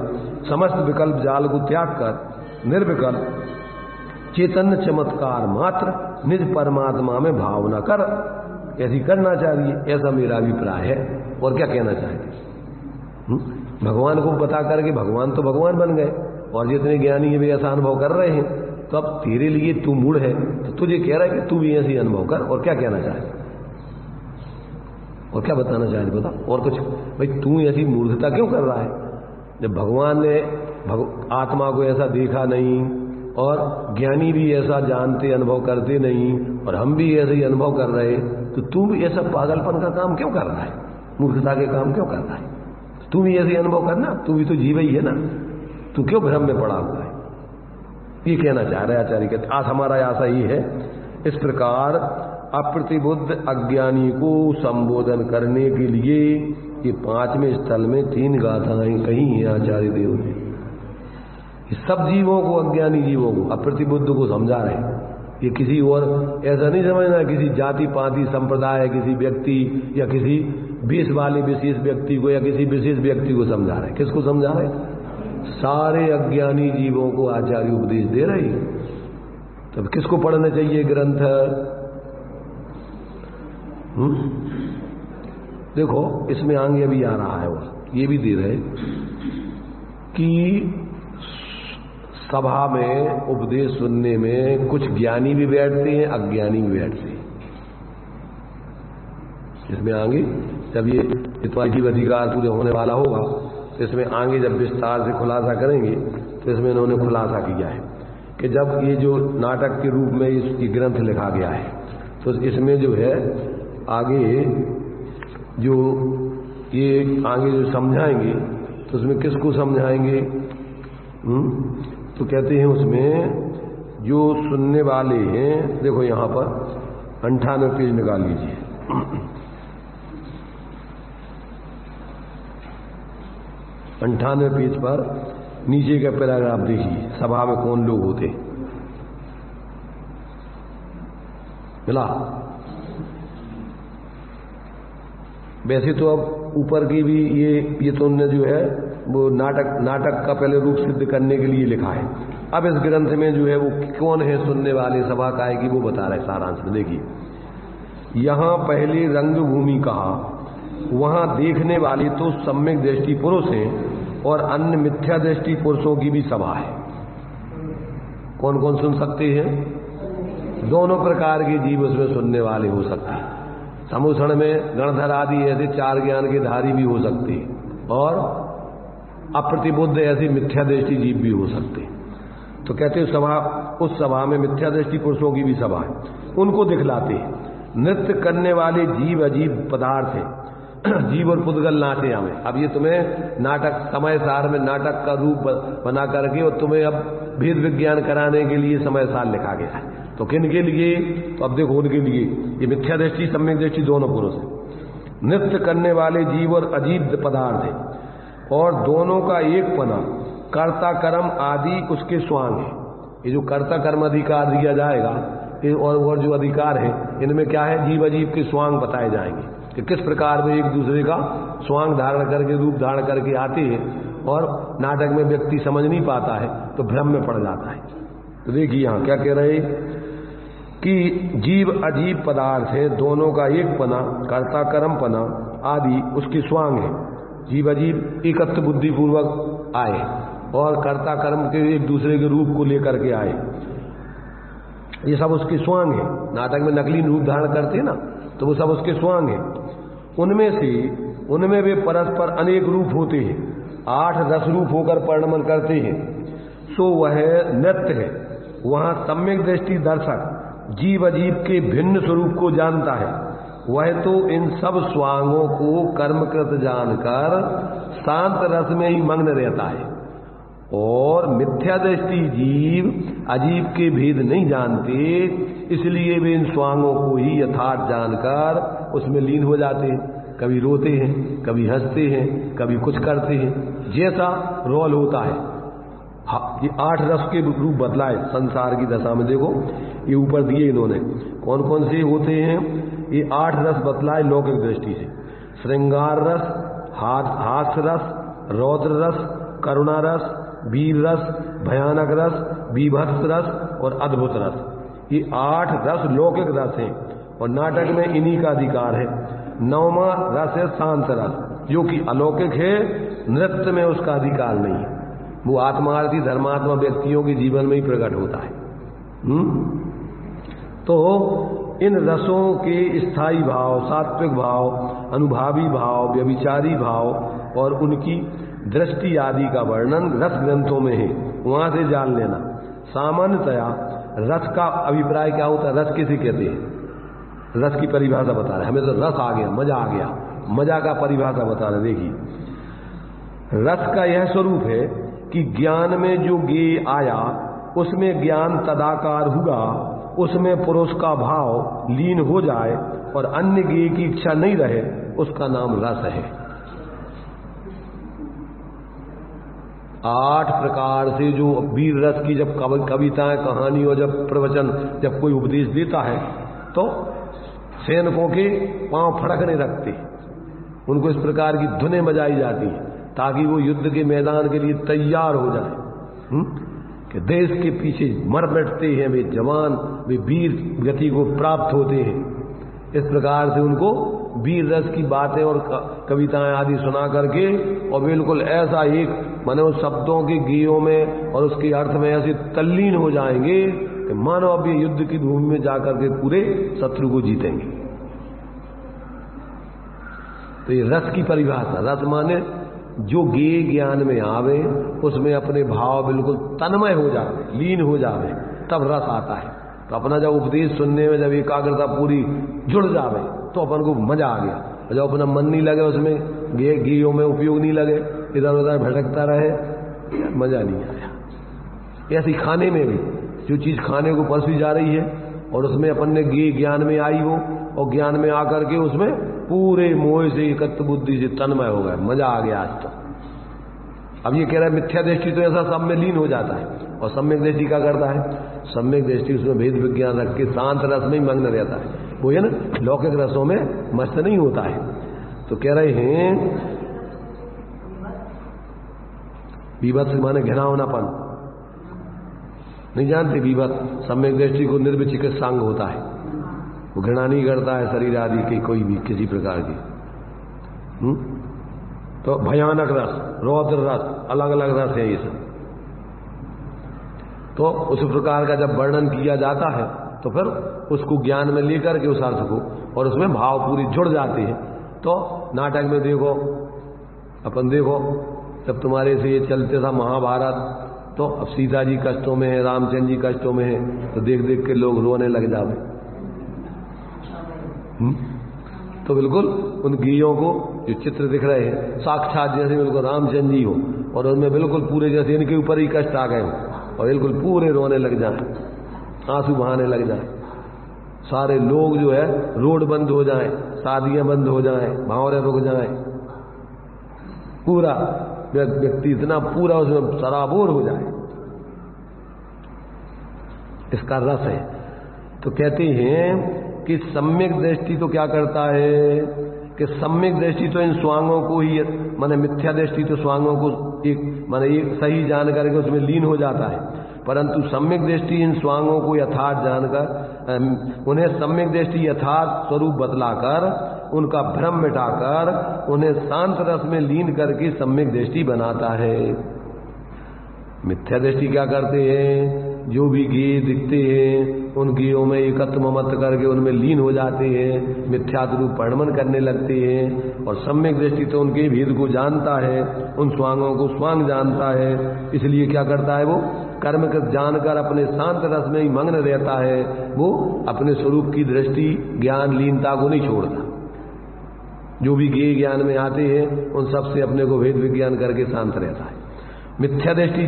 समस्त विकल्प जाल को त्याग कर निर्विकल्प चैतन्य चमत्कार मात्र निज परमात्मा में भावना कर, ऐसी करना चाहिए, ऐसा मेरा अभिप्राय है। और क्या कहना चाहिए? भगवान को बता करके भगवान तो भगवान बन गए, और जितने ज्ञानी वे ऐसा अनुभव कर रहे हैं, तो अब तेरे लिए तू मूढ़ है, तो तुझे कह रहा है कि तू भी ऐसे अनुभव कर। और क्या कहना चाहे, और क्या बताना चाहे बता, और कुछ? भाई तू ऐसी मूर्खता क्यों कर रहा है? जब भगवान ने आत्मा को ऐसा देखा नहीं, और ज्ञानी भी ऐसा जानते अनुभव करते नहीं, और हम भी ऐसे ही अनुभव कर रहे, तो तू भी ऐसा पागलपन का काम क्यों कर रहा है? मूर्खता के काम क्यों कर रहा है? तू भी ऐसे अनुभव करना, तू भी तो जीव ही है ना, तू क्यों भ्रम में पड़ा हुआ है? ये कहना चाह रहे आचार्य कहते। आज हमारा आशा ही है, इस प्रकार अप्रतिबुद्ध अज्ञानी को संबोधन करने के लिए ये 5वें स्थल में 3 गाथाएं कही हैं आचार्य देव ने। सब जीवों को, अज्ञानी जीवों को, अप्रतिबुद्ध को समझा रहे हैं। ये किसी और ऐसा नहीं समझना किसी जाति पाति संप्रदाय, किसी व्यक्ति या किसी बेस वाले विशेष व्यक्ति को या किसी विशेष व्यक्ति को समझा रहे हैं। किसको समझा रहे हैं? सारे अज्ञानी जीवों को आचार्य उपदेश दे रहे हैं। तब किसको पढ़ना चाहिए ग्रंथ? देखो इसमें आगे अभी आ रहा है, और ये भी दे रहे कि सभा में उपदेश सुनने में कुछ ज्ञानी भी बैठते हैं, अज्ञानी भी बैठते हैं। इसमें आगे जब ये जीव अधिकार पूरे होने वाला होगा, तो इसमें आगे जब विस्तार से खुलासा करेंगे, तो इसमें इन्होंने खुलासा किया है कि जब ये जो नाटक के रूप में ये ग्रंथ लिखा गया है, तो इसमें जो है आगे जो ये आगे जो समझाएंगे, तो उसमें किसको समझाएंगे? तो कहते हैं उसमें जो सुनने वाले हैं, देखो यहां पर 98 पेज निकाल लीजिए। 98 पेज पर नीचे का पैराग्राफ देखिए, सभा में कौन लोग होते। मिला? वैसे तो अब ऊपर की भी ये तो उन्होंने जो है वो नाटक का पहले रूप सिद्ध करने के लिए लिखा है। अब इस ग्रंथ में जो है वो कौन है सुनने वाले, सभा का है कि वो बता रहे सारांश में। देखिए यहां पहले रंगभूमि कहा, वहां देखने वाले तो सम्यक दृष्टि पुरुष हैं और अन्य मिथ्या दृष्टि पुरुषों की भी सभा है। कौन कौन सुन सकते हैं? दोनों प्रकार के जीव उसमें सुनने वाले हो सकते हैं। समुसण में गणधर आदि ऐसे 4 ज्ञान के धारी भी हो सकते हैं, और अप्रतिबुद्ध ऐसे मिथ्या दृष्टि जीव भी हो सकते हैं। तो कहते हैं उस सभा में मिथ्या दृष्टि पुरुषों की भी सभा है, उनको दिखलाते हैं। नृत्य करने वाले जीव अजीब पदार्थ है, जीव और पुद्गल नाचे हमें। अब ये तुम्हें नाटक समय सार में नाटक का रूप बना करके और तुम्हें अब भेद विज्ञान कराने के लिए समय सार लिखा गया है। तो किन के लिए? तो अब देखो उनके लिए ये मिथ्या दृष्टि सम्यक दृष्टि दोनों पुरुष है। नृत्य करने वाले जीव और अजीब पदार्थ है, और दोनों का एक पना कर्ता कर्म आदि उसके स्वांग है। ये जो कर्ता कर्म अधिकार दिया जाएगा और जो अधिकार है, इनमें क्या है? जीव अजीब के स्वांग बताए जाएंगे कि किस प्रकार वे एक दूसरे का स्वांग धारण करके रूप धारण करके आते हैं, और नाटक में व्यक्ति समझ नहीं पाता है तो भ्रम में पड़ जाता है। तो देखिए यहां क्या कह रहे कि जीव अजीब पदार्थ है, दोनों का एक पना कर्ता कर्म पना आदि उसके स्वांग है। जीव अजीब एकत्व बुद्धि पूर्वक आए और कर्ता कर्म के एक दूसरे के रूप को लेकर के आए, ये सब उसके स्वांग है। नाटक में नकली रूप धारण करते हैं ना, तो वो सब उसके स्वांग है। उनमें वे परस्पर अनेक रूप होते हैं, 8-10 रूप होकर परिणमन करते हैं। सो वह नृत्य है। वहां सम्यक दृष्टि दर्शक जीव अजीब के भिन्न स्वरूप को जानता है। वह तो इन सब स्वांगों को कर्मकृत जानकर शांत रस में ही मग्न रहता है, और मिथ्या दृष्टि जीव अजीब के भेद नहीं जानते, इसलिए वे इन स्वांगों को ही यथार्थ जानकर उसमें लीन हो जाते हैं। कभी रोते हैं, कभी हंसते हैं, कभी कुछ करते हैं, जैसा रोल होता है। ये 8 रस के रूप बदलाए संसार की दशा में। देखो ये ऊपर दिए इन्होंने कौन कौन से होते हैं। ये 8 रस बतलाए लौकिक दृष्टि से। श्रृंगार रस, हास्य रस, रौद्र रस, करुणा रस, वीर रस, भयानक रस, बीभत्स रस और अद्भुत रस। ये 8 रस लौकिक रस हैं और नाटक में इन्हीं का अधिकार है। 9वां रस है शांत रस, जो कि अलौकिक है, नृत्य में उसका अधिकार नहीं है। वो आत्मार्थी धर्मात्मा व्यक्तियों के जीवन में ही प्रकट होता है। तो इन रसों के स्थायी भाव, सात्विक भाव, अनुभावी भाव, व्यभिचारी भाव और उनकी दृष्टि आदि का वर्णन रस ग्रंथों में है, वहां से जान लेना। सामान्यतया रस का अभिप्राय क्या होता है, रस किसे कहते हैं, रस की परिभाषा बता रहे। हमें तो रस आ गया, मजा आ गया, मजा का परिभाषा बता रहे। देखिए रस का यह स्वरूप है कि ज्ञान में जो ज्ञेय आया उसमें ज्ञान तदाकार हुआ, उसमें पुरुष का भाव लीन हो जाए और अन्य ज्ञेय की इच्छा नहीं रहे, उसका नाम रस है। 8 प्रकार से जो वीर रस की जब कविताएं, कहानी और जब प्रवचन, जब कोई उपदेश देता है तो सैनिकों के पांव फड़कने लगते, उनको इस प्रकार की धुनें बजाई जाती हैं ताकि वो युद्ध के मैदान के लिए तैयार हो जाए। कि देश के पीछे मर बैठते हैं वे जवान, वे वीर गति को प्राप्त होते हैं। इस प्रकार से उनको वीर रस की बातें और कविताएं आदि सुना करके और बिल्कुल ऐसा एक मानो शब्दों के गीयों में और उसके अर्थ में ऐसे तल्लीन हो जाएंगे कि मानो अब ये युद्ध की भूमि में जाकर के पूरे शत्रु को जीतेंगे। तो ये रस की परिभाषा, रस माने जो ज्ञेय ज्ञान में आवे, उसमें अपने भाव बिल्कुल तन्मय हो जावे, लीन हो जावे, तब रस आता है। तो अपना जब उपदेश सुनने में जब एकाग्रता पूरी जुड़ जावे तो अपन को मजा आ गया। और जब अपना मन नहीं लगे उसमें, ज्ञेयों में उपयोग नहीं लगे, इधर उधर भटकता रहे, मजा नहीं आया। ऐसी खाने में भी जो चीज खाने को परसी जा रही है और उसमें अपन ने ज्ञेय ज्ञान में आई वो, और ज्ञान में आकर के उसमें पूरे मोह से एकत्र बुद्धि से तन्मय हो गए, मजा आ गया आज तो। अब ये कह रहा है मिथ्या दृष्टि तो ऐसा सब में लीन हो जाता है, और सम्यक दृष्टि क्या करता है, सम्यक दृष्टि उसमें भेद विज्ञान रख के शांत रस में ही मग्न रहता है। वो है ना, लौकिक रसों में मस्त नहीं होता है। तो कह रहे हैं विभत्स माने घिनौनापन, नहीं जानते विभत्स, सम्यक दृष्टि को निर्विचिकित्सांग होता है, वो घृणा नहीं करता है शरीर आदि की कोई भी किसी प्रकार की। तो भयानक रस, रौद्र रस, अलग अलग रस है ये सब। तो उस प्रकार का जब वर्णन किया जाता है तो फिर उसको ज्ञान में लेकर के उस अर्थ को, और उसमें भाव पूरी जुड़ जाते हैं। तो नाटक में देखो, अपन देखो जब तुम्हारे से ये चलते था महाभारत, तो अब सीता जी कष्टों में है, रामचंद्र जी कष्टों में है, तो देख देख के लोग रोने लग जावे। तो बिल्कुल उन गीयों को जो चित्र दिख रहे हैं साक्षात जैसे बिल्कुल रामचंद्र जी हो, और उनमें बिल्कुल पूरे जैसे इनके ऊपर ही कष्ट आ गए हो और बिल्कुल पूरे रोने लग जाए, आंसू बहाने लग जाए। सारे लोग जो है रोड बंद हो जाए, शादियां बंद हो जाए, भावरे रुक जाए, पूरा व्यक्ति इतना पूरा उसमें सराबोर हो जाए। इसका रस है। तो कहते हैं कि सम्यक दृष्टि तो क्या करता है कि सम्यक दृष्टि तो इन स्वांगों को ही, माने मिथ्या दृष्टि तो स्वांगों को एक माने एक सही जान करके उसमें लीन हो जाता है, परंतु सम्यक दृष्टि इन स्वांगों को यथार्थ जानकर, उन्हें सम्यक दृष्टि यथार्थ स्वरूप बतलाकर, उनका भ्रम मिटाकर उन्हें शांत रस में लीन करके सम्यक दृष्टि बनाता है। मिथ्या दृष्टि क्या करते हैं, जो भी गेय दिखते हैं उन गेयों में एकत्व मत करके उनमें लीन हो जाते हैं, मिथ्यात्व रूप परिणमन करने लगते हैं। और सम्यक दृष्टि तो उनके भेद को जानता है, उन स्वांगों को स्वांग जानता है, इसलिए क्या करता है, वो कर्म कर जानकर अपने शांत रस में ही मग्न रहता है। वो अपने स्वरूप की दृष्टि ज्ञान लीनता को नहीं छोड़ता। जो भी गेय ज्ञान में आते हैं उन सबसे अपने को भेद विज्ञान करके शांत रहता है। मिथ्या दृष्टि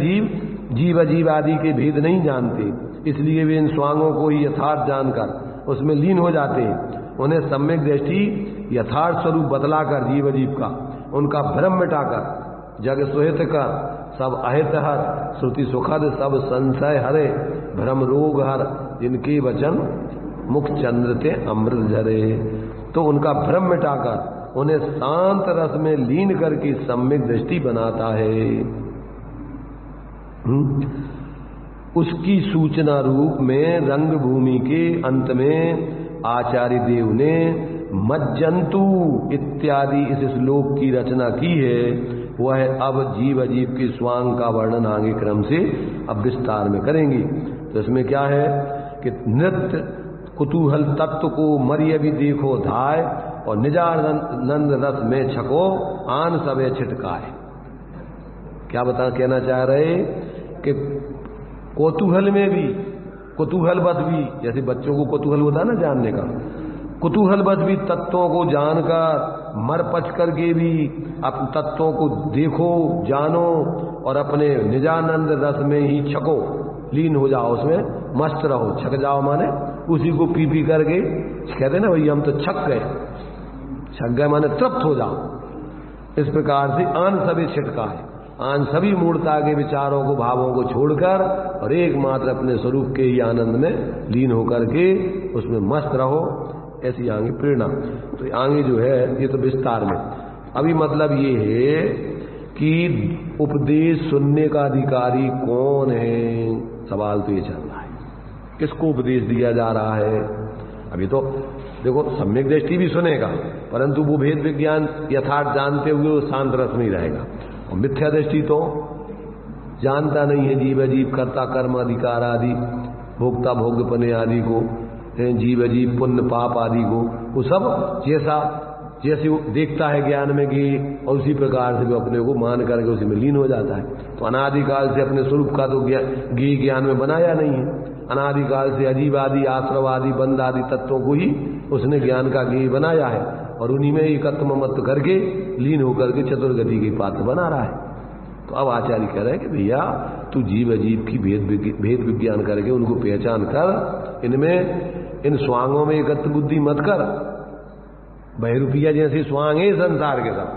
जीव अजीव आदि के भेद नहीं जानते, इसलिए वे इन स्वांगों को ही यथार्थ जानकर उसमें लीन हो जाते हैं। उन्हें सम्यक दृष्टि यथार्थ स्वरूप बतलाकर जीव अजीव का, उनका भ्रम मिटाकर, जग सुहित का सब अहित हर, श्रुति सुखद सब संशय हरे, भ्रम रोग हर, जिनके वचन मुख चंद्र ते अमृत झरे। तो उनका भ्रम मिटाकर उन्हें शांत रस में लीन करके सम्यक दृष्टि बनाता है। उसकी सूचना रूप में रंगभूमि के अंत में आचार्य देव ने मज्जंतु इत्यादि इस श्लोक की रचना की है। वह अब जीव अजीव के स्वांग का वर्णन आगे क्रम से अब विस्तार में करेंगे। तो इसमें क्या है कि नृत्य कुतूहल तत्व को मरिय भी देखो धाय, और निजानंद रस में छको आन सबे छिटकाए। क्या कहना चाह रहे कि कौतूहल में भी, कुतूहल बस भी, जैसे बच्चों को कुतूहल होता है ना जानने का, कुतूहल बस भी तत्वों को जानकर मर पच करके भी अपने तत्वों को देखो जानो और अपने निजानंद रस में ही छको, लीन हो जाओ, उसमें मस्त रहो। छक जाओ माने उसी को पी पी करके कहते ना भाई हम तो छक गए माने तृप्त हो जाओ। इस प्रकार से आन सभी छिटका है, आन सभी मूर्ता के विचारों को भावों को छोड़कर और एकमात्र अपने स्वरूप के ही आनंद में लीन होकर के उसमें मस्त रहो, ऐसी आगे प्रेरणा। तो आगे जो है ये तो विस्तार में, अभी मतलब ये है कि उपदेश सुनने का अधिकारी कौन है, सवाल तो ये चल रहा है, किसको उपदेश दिया जा रहा है। अभी तो देखो सम्यक दृष्टि भी सुनेगा, परंतु वो भेद विज्ञान यथार्थ जानते हुए वो शांत रस में ही रहेगा। और मिथ्या दृष्टि तो जानता नहीं है जीव अजीव कर्ता कर्म अधिकार आदि, भोक्ता भोग्यपने आदि को, जीव अजीव पुण्य पाप आदि को, वो सब जैसे वो देखता है ज्ञान में कि, और उसी प्रकार से वो अपने को मान करके उसी में लीन हो जाता है। तो अनादिकाल से अपने स्वरूप का तो ज्ञान में बनाया नहीं है। अनादिकाल से अजीब आदि आश्रव आदि बंद आदि तत्वों को ही उसने ज्ञान का ज्ञ बनाया है, और उन्हीं में एकत्व मत करके लीन होकर के चतुर्गति की पात्र बना रहा है। तो अब आचार्य कह रहे हैं कि भैया तू जीव अजीब की भेद विज्ञान करके उनको पहचान कर, इनमें इन स्वांगों में एकत्र बुद्धि मत कर। बहरूपिया जैसे स्वांग है संसार के सब,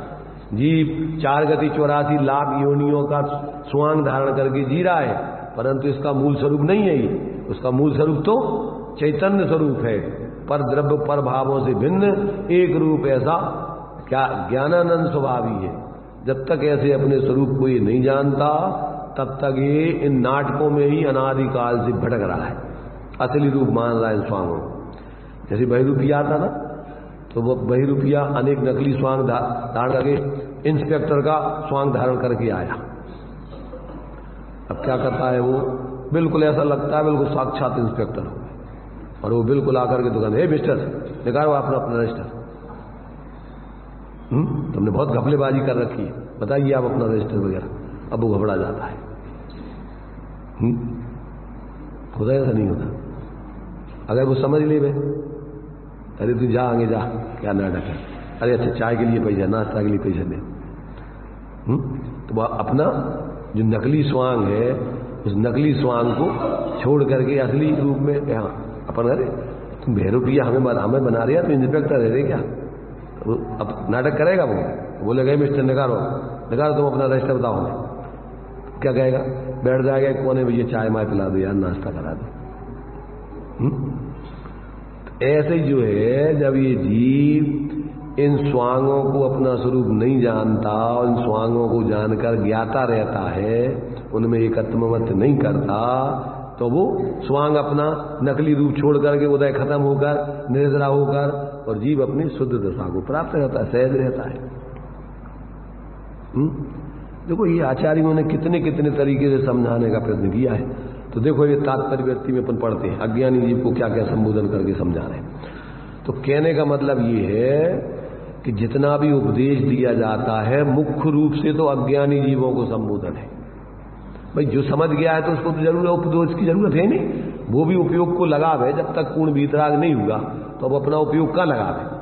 जीव 4 गति 84 लाख योनियों का स्वांग धारण करके जी रहा है, परंतु इसका मूल स्वरूप नहीं है ये। उसका मूल स्वरूप तो चैतन्य स्वरूप है, पर द्रव्य पर भावों से भिन्न एक रूप ऐसा क्या ज्ञानानंद स्वभावी है। जब तक ऐसे अपने स्वरूप को ये नहीं जानता तब तक ये इन नाटकों में ही अनादिकाल से भटक रहा है, असली रूप मान रहा है इन स्वांगों। जैसे बहरूपिया आता ना, तो वो बहरूपिया अनेक नकली स्वांग धारण करके इंस्पेक्टर का स्वांग धारण करके आया। अब क्या करता है वो, बिल्कुल ऐसा लगता है बिल्कुल साक्षात इंस्पेक्टर हो, और वो बिल्कुल आकर के दुकान, हे मिस्टर निकालो अपना रजिस्टर, तुमने बहुत घपलेबाजी कर रखी है, बताइए आप अपना रजिस्टर वगैरह। अब वो घबरा जाता है। होता ऐसा नहीं होता। अगर वो समझ ले बे, अरे तू जा आगे जा, क्या नाटक है, अरे अच्छा चाय के लिए पैसा, नाश्ता के लिए पैसा दे, तो अपना जो नकली स्वांग है उस नकली स्वांग को छोड़ करके असली रूप में यहाँ अपन, अरे तुम बहरूपिया हमें बना रही है, तो इंस्पेक्टर है रे क्या। तो अब नाटक करेगा वो, बोलेगा मिस्टर निकालो तुम अपना रजिस्टर बताओ हमें। क्या कहेगा, बैठ जाएगा कोने में, ये चाय माय पिला दो यार, नाश्ता करा दो। ऐसे ही जो है जब ये जीव इन स्वांगों को अपना स्वरूप नहीं जानता, इन स्वांगों को जानकर ज्ञाता रहता है, उनमें एकत्वमत नहीं करता, तो वो स्वांग अपना नकली रूप छोड़ करके उदय खत्म होकर निद्रा होकर और जीव अपनी शुद्ध दशा को प्राप्त रहता है, सहज रहता है। देखो ये आचार्यों ने कितने कितने तरीके से समझाने का प्रयत्न किया है। तो देखो ये तात्पर्य व्यक्ति में अपन पढ़ते हैं, अज्ञानी जीव को क्या क्या संबोधन करके समझा रहे हैं। तो कहने का मतलब ये है कि जितना भी उपदेश दिया जाता है मुख्य रूप से तो अज्ञानी जीवों को संबोधन है। भाई जो समझ गया है तो उसको तो जरूर उपदेश की जरूरत है नहीं, वो भी उपयोग को लगावे। जब तक पूर्ण वीतराग नहीं हुआ तो अब अपना उपयोग का लगावे।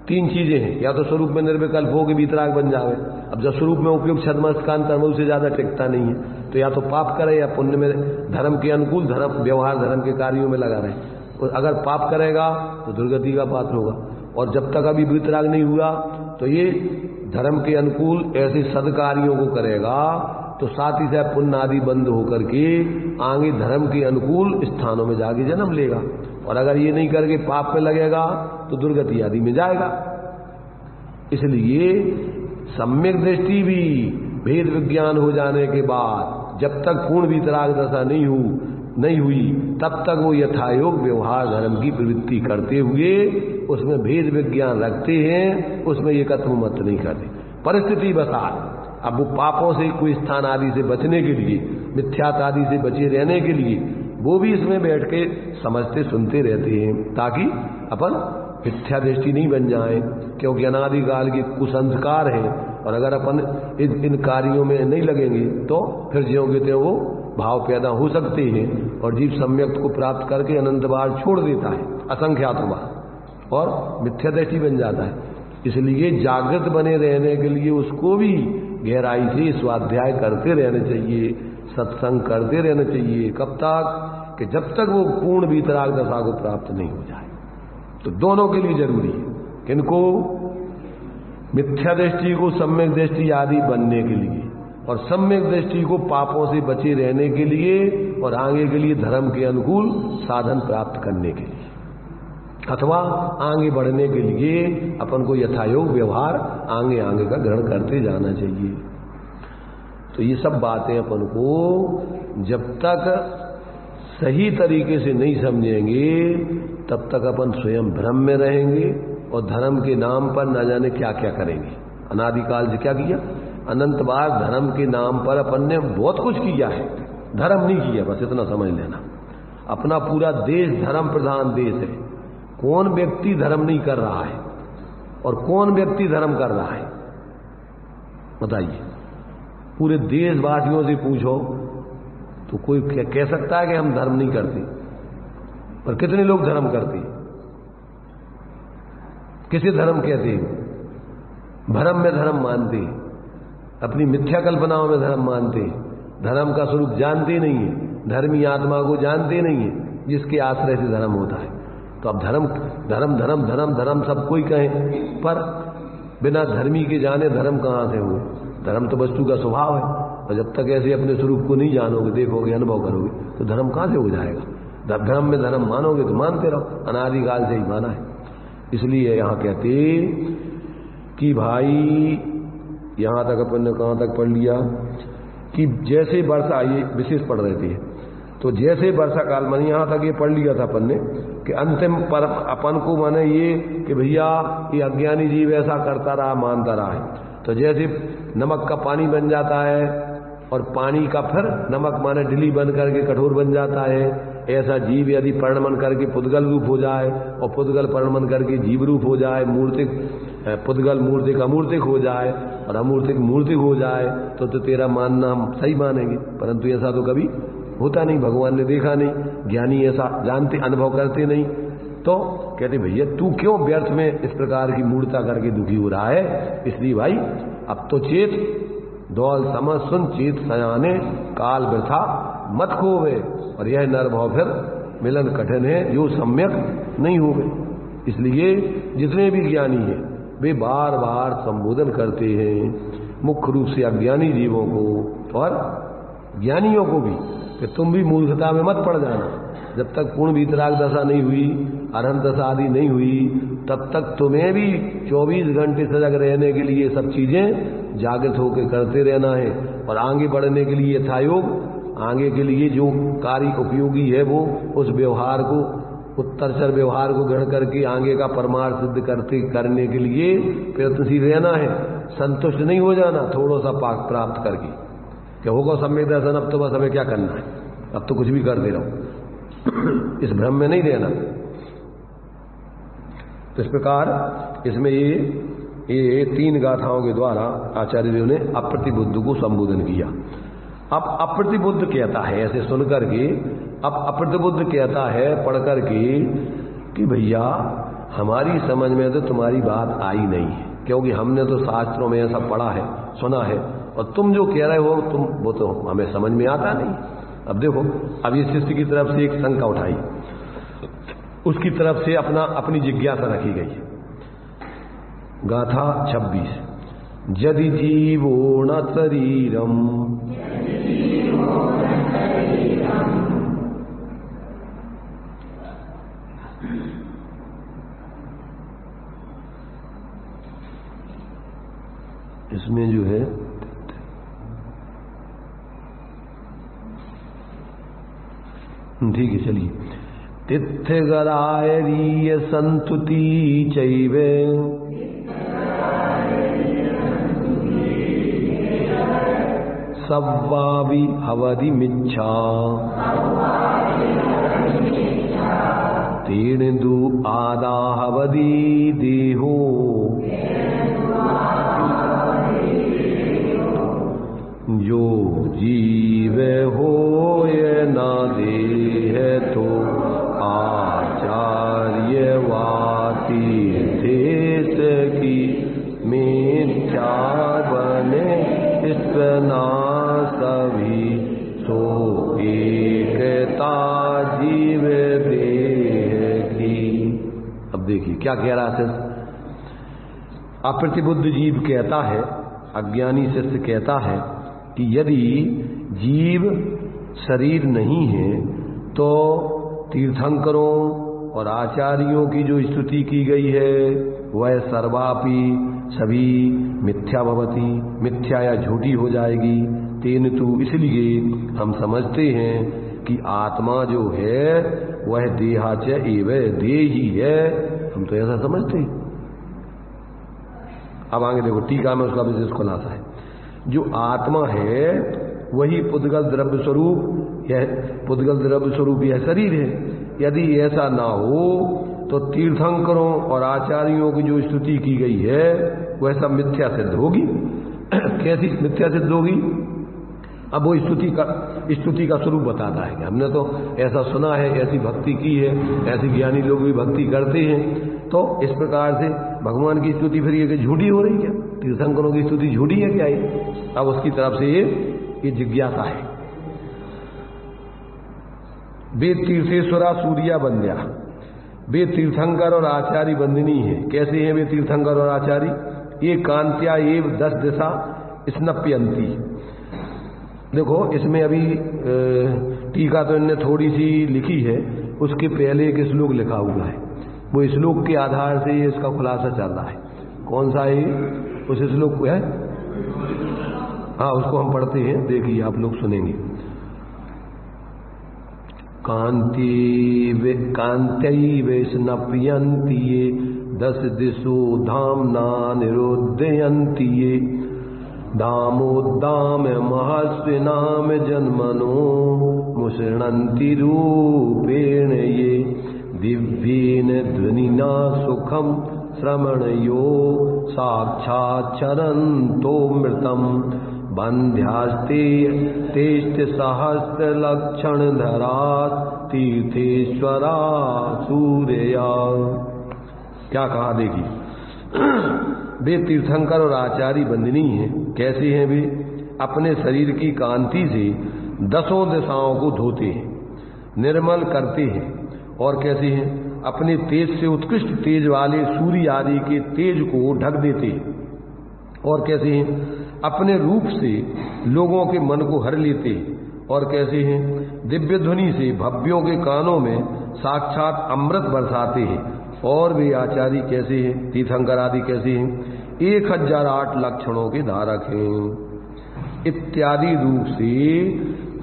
3 चीजें हैं, या तो स्वरूप में निर्विकल्प हो के वीतराग बन जावे। अब जब स्वरूप में उपयोग छदमस्तकान तर्मऊ से ज्यादा टिकता नहीं है, तो या तो पाप करे या पुण्य में धर्म के अनुकूल धर्म व्यवहार धर्म के कार्यों में लगा रहे। और अगर पाप करेगा तो दुर्गति का पात्र होगा, और जब तक अभी वीतराग नहीं हुआ तो ये धर्म के अनुकूल ऐसे सदकार्यों को करेगा तो साथ ही साथ पुण्य आदि बंद होकर के आगे धर्म के अनुकूल स्थानों में जाके जन्म लेगा, और अगर ये नहीं करके पाप में लगेगा तो दुर्गति आदि में जाएगा। इसलिए सम्यक दृष्टि भी भेद विज्ञान हो जाने के बाद जब तक पूर्ण वीतराग दशा नहीं हुई तब तक वो यथायोग व्यवहार धर्म की प्रवृत्ति करते हुए उसमें भेद विज्ञान रखते हैं, उसमें ये कत्व मत नहीं करते। परिस्थिति बसात अब वो पापों से कोई स्थान आदि से बचने के लिए, मिथ्यात आदि से बचे रहने के लिए वो भी इसमें बैठ के समझते सुनते रहते हैं ताकि अपन मिथ्या दृष्टि नहीं बन जाए, क्योंकि अनादिकाल के कुसंस्कार है, और अगर अपन इन कार्यों में नहीं लगेंगे तो फिर ज्यों त्यों वो भाव पैदा हो सकते हैं और जीव सम्यक को प्राप्त करके अनंत बार छोड़ देता है, असंख्यात बार, और मिथ्या दृष्टि बन जाता है। इसलिए जागृत बने रहने के लिए उसको भी गहराई से स्वाध्याय करते रहने चाहिए, सत्संग करते रहना चाहिए। कब तक? कि जब तक वो पूर्ण वीतराग दशा को प्राप्त नहीं हो जाए। तो दोनों के लिए जरूरी है, किनको? मिथ्या दृष्टि को सम्यक दृष्टि आदि बनने के लिए, और सम्यक दृष्टि को पापों से बचे रहने के लिए, और आगे के लिए धर्म के अनुकूल साधन प्राप्त करने के लिए, अथवा आगे बढ़ने के लिए अपन को यथायोग व्यवहार आगे आगे का ग्रहण करते जाना चाहिए। तो ये सब बातें अपन को जब तक सही तरीके से नहीं समझेंगे तब तक अपन स्वयं भ्रम में रहेंगे और धर्म के नाम पर न जाने क्या क्या करेंगे। अनादिकाल से क्या किया? अनंत बार धर्म के नाम पर अपन ने बहुत कुछ किया है, धर्म नहीं किया, बस इतना समझ लेना। अपना पूरा देश धर्म प्रधान देश है। कौन व्यक्ति धर्म नहीं कर रहा है और कौन व्यक्ति धर्म कर रहा है? बताइए। पूरे देशवासियों से पूछो तो कोई कह सकता है कि हम धर्म नहीं करते, पर कितने लोग धर्म करते? किसे धर्म कहते हैं? भ्रम में धर्म मानते, अपनी मिथ्या कल्पनाओं में धर्म मानते, धर्म का स्वरूप जानते नहीं है, धर्मी आत्मा को जानते नहीं है जिसके आश्रय से धर्म होता है। तो अब धर्म धर्म धर्म धर्म धर्म सब कोई कहे, पर बिना धर्मी के जाने धर्म कहां से हो? धर्म तो वस्तु का स्वभाव है, और जब तक ऐसे अपने स्वरूप को नहीं जानोगे, देखोगे, अनुभव करोगे तो धर्म कहां से हो जाएगा? धर्म में धर्म मानोगे तो मानते रहो, अनादिकाल से ही माना है। इसलिए यहां कहते कि भाई यहां तक अपन ने कहां तक पढ़ लिया कि जैसे वर्षा, ये विशेष पढ़ रहे थे, तो जैसे वर्षा काल माने यहां तक ये पढ़ लिया था अपन ने कि अंतिम पर अपन को माने ये कि भैया ये अज्ञानी जीव ऐसा करता रहा, मानता रहा है। तो जैसे नमक का पानी बन जाता है और पानी का फिर नमक माने ढिली बन करके कठोर बन जाता है, ऐसा जीव यदि परिणमन करके पुद्गल रूप हो जाए और पुद्गल परिणमन करके जीव रूप हो जाए, मूर्तिक पुद्गल मूर्तिक अमूर्तिक हो जाए और अमूर्तिक मूर्तिक हो जाए तो तेरा मानना हम सही मानेंगे। परंतु ऐसा तो कभी होता नहीं, भगवान ने देखा नहीं, ज्ञानी ऐसा जानते अनुभव करते नहीं। तो कहते भैया तू क्यों व्यर्थ में इस प्रकार की मूर्ता करके दुखी हो रहा है? इसलिए भाई अब तो चेत, दौल समझ सुन चित सयाने, काल वृथा मत खोवे, और यह नरभव फिर मिलन कठिन है जो सम्यक नहीं हो गए। इसलिए जितने भी ज्ञानी हैं वे बार बार संबोधन करते हैं मुख्य रूप से अज्ञानी जीवों को और ज्ञानियों को भी कि तुम भी मूर्खता में मत पड़ जाना। जब तक पूर्ण वीतराग दशा नहीं हुई, अरहंत दशा आदि नहीं हुई, तब तक तुम्हें भी 24 घंटे सजग रहने के लिए सब चीजें जागृत होकर करते रहना है, और आगे बढ़ने के लिए यथायोग आगे के लिए जो कार्य उपयोगी है वो उस व्यवहार को, उत्तरचर व्यवहार को ग्रहण करके आगे का परमार्थ सिद्ध करने के लिए प्रयत्नशील रहना है। संतुष्ट नहीं हो जाना थोड़ा सा पाक प्राप्त करके क्या होगा सम्यक दर्शन, अब तो बस हमें क्या करना है, अब तो कुछ भी कर दे रहा। इस भ्रम में नहीं रहना। तो इस प्रकार इसमें ये 3 गाथाओं के द्वारा आचार्य जी ने अप्रतिबुद्ध को संबोधन किया। अब अप्रतिबुद्ध कहता है ऐसे सुनकर के, अब अप्रतिबुद्ध कहता है पढ़कर के कि भैया हमारी समझ में तो तुम्हारी बात आई नहीं है, क्योंकि हमने तो शास्त्रों में ऐसा पढ़ा है, सुना है, और तुम जो कह रहे हो वो तो हमें समझ में आता नहीं। अब देखो, अब ये शिष्य की तरफ से एक शंका उठाई, उसकी तरफ से अपनी जिज्ञासा रखी गई। गाथा 26 यदि जीवो न शरीरम इसमें जो है ठीक है, चलिए। तिथ्यगरायरीय संतुति चैवे सव्वावि हवदि मिच्छा तेन दु आदाहवदि देहो जो जीव होय न देह तो आचार्यवाती देश की मिथ्या बने इतना सभी सो एकता जीव देह की। अब देखिए क्या कह रहा है। अप्रतिबुद्ध जीव कहता है, अज्ञानी शिष्य कहता है कि यदि जीव शरीर नहीं है तो तीर्थंकरों और आचार्यों की जो स्तुति की गई है वह सर्वापि सभी मिथ्या भवती, मिथ्या या झूठी हो जाएगी। तेन तु इसलिए हम समझते हैं कि आत्मा जो है वह देहाच एव देही है, हम तो ऐसा समझते हैं। अब आगे देखो टीका में उसका विशेष खुलासा है। जो आत्मा है वही पुद्गल द्रव्य स्वरूप, यह पुद्गल द्रव्य स्वरूप यह शरीर है। यदि ऐसा ना हो तो तीर्थंकरों और आचार्यों की जो स्तुति की गई है वह सब मिथ्या सिद्ध होगी। कैसी मिथ्या सिद्ध होगी? अब वो स्तुति का स्वरूप बताता है कि हमने तो ऐसा सुना है, ऐसी भक्ति की है, ऐसे ज्ञानी लोग भी भक्ति करते हैं, तो इस प्रकार से भगवान की स्तुति फिर ये झूठी हो रही है, तीर्थंकरों की स्तुति झूठी है क्या ये? अब उसकी तरफ से ये जिज्ञासा है। वे तीर्थेश्वरा सूर्या बंद्या, वे तीर्थंकर और आचार्य बंदिनी है। कैसे हैं वे तीर्थंकर और आचार्य? ये कांत्या एव 10 दिशा स्नप्यंती। देखो इसमें अभी टीका तो इनने थोड़ी सी लिखी है, उसके पहले एक श्लोक लिखा हुआ है, वो श्लोक के आधार से ये इसका खुलासा चल रहा है। कौन सा है? उस श्लोक को है, हाँ उसको हम पढ़ते हैं, देखिए आप लोग सुनेंगे। कांत्यैव स्नप्यन्ति ये 10 दिशो धाम्ना निरुद्धयन्ति ये दामोद्दाम महस्विनाम जन्मनो मुसृणन्ति रूपेण ये दिव्येन ध्वनिना सुखम श्रवणयो साक्षाच्चरन्तो मृतम बंध्यास्ते तेष्ट सहस्र लक्षण धरास तीर्थेश्वरा सूर्या। क्या कहा देखिए। वे तीर्थंकर और आचार्य बंदिनी हैं। कैसे हैं वे? अपने शरीर की कांति से 10 दिशाओं को धोते हैं, निर्मल करते हैं। और कैसे हैं? अपने तेज से उत्कृष्ट तेज वाले सूर्य आदि के तेज को ढक देते हैं। और कैसे हैं? अपने रूप से लोगों के मन को हर लेते हैं। और कैसे हैं? दिव्य ध्वनि से भव्यों के कानों में साक्षात अमृत बरसाते हैं। और वे आचार्य कैसे हैं? तीर्थंकर आदि कैसे हैं? 1008 लक्षणों के धारक हैं। इत्यादि रूप से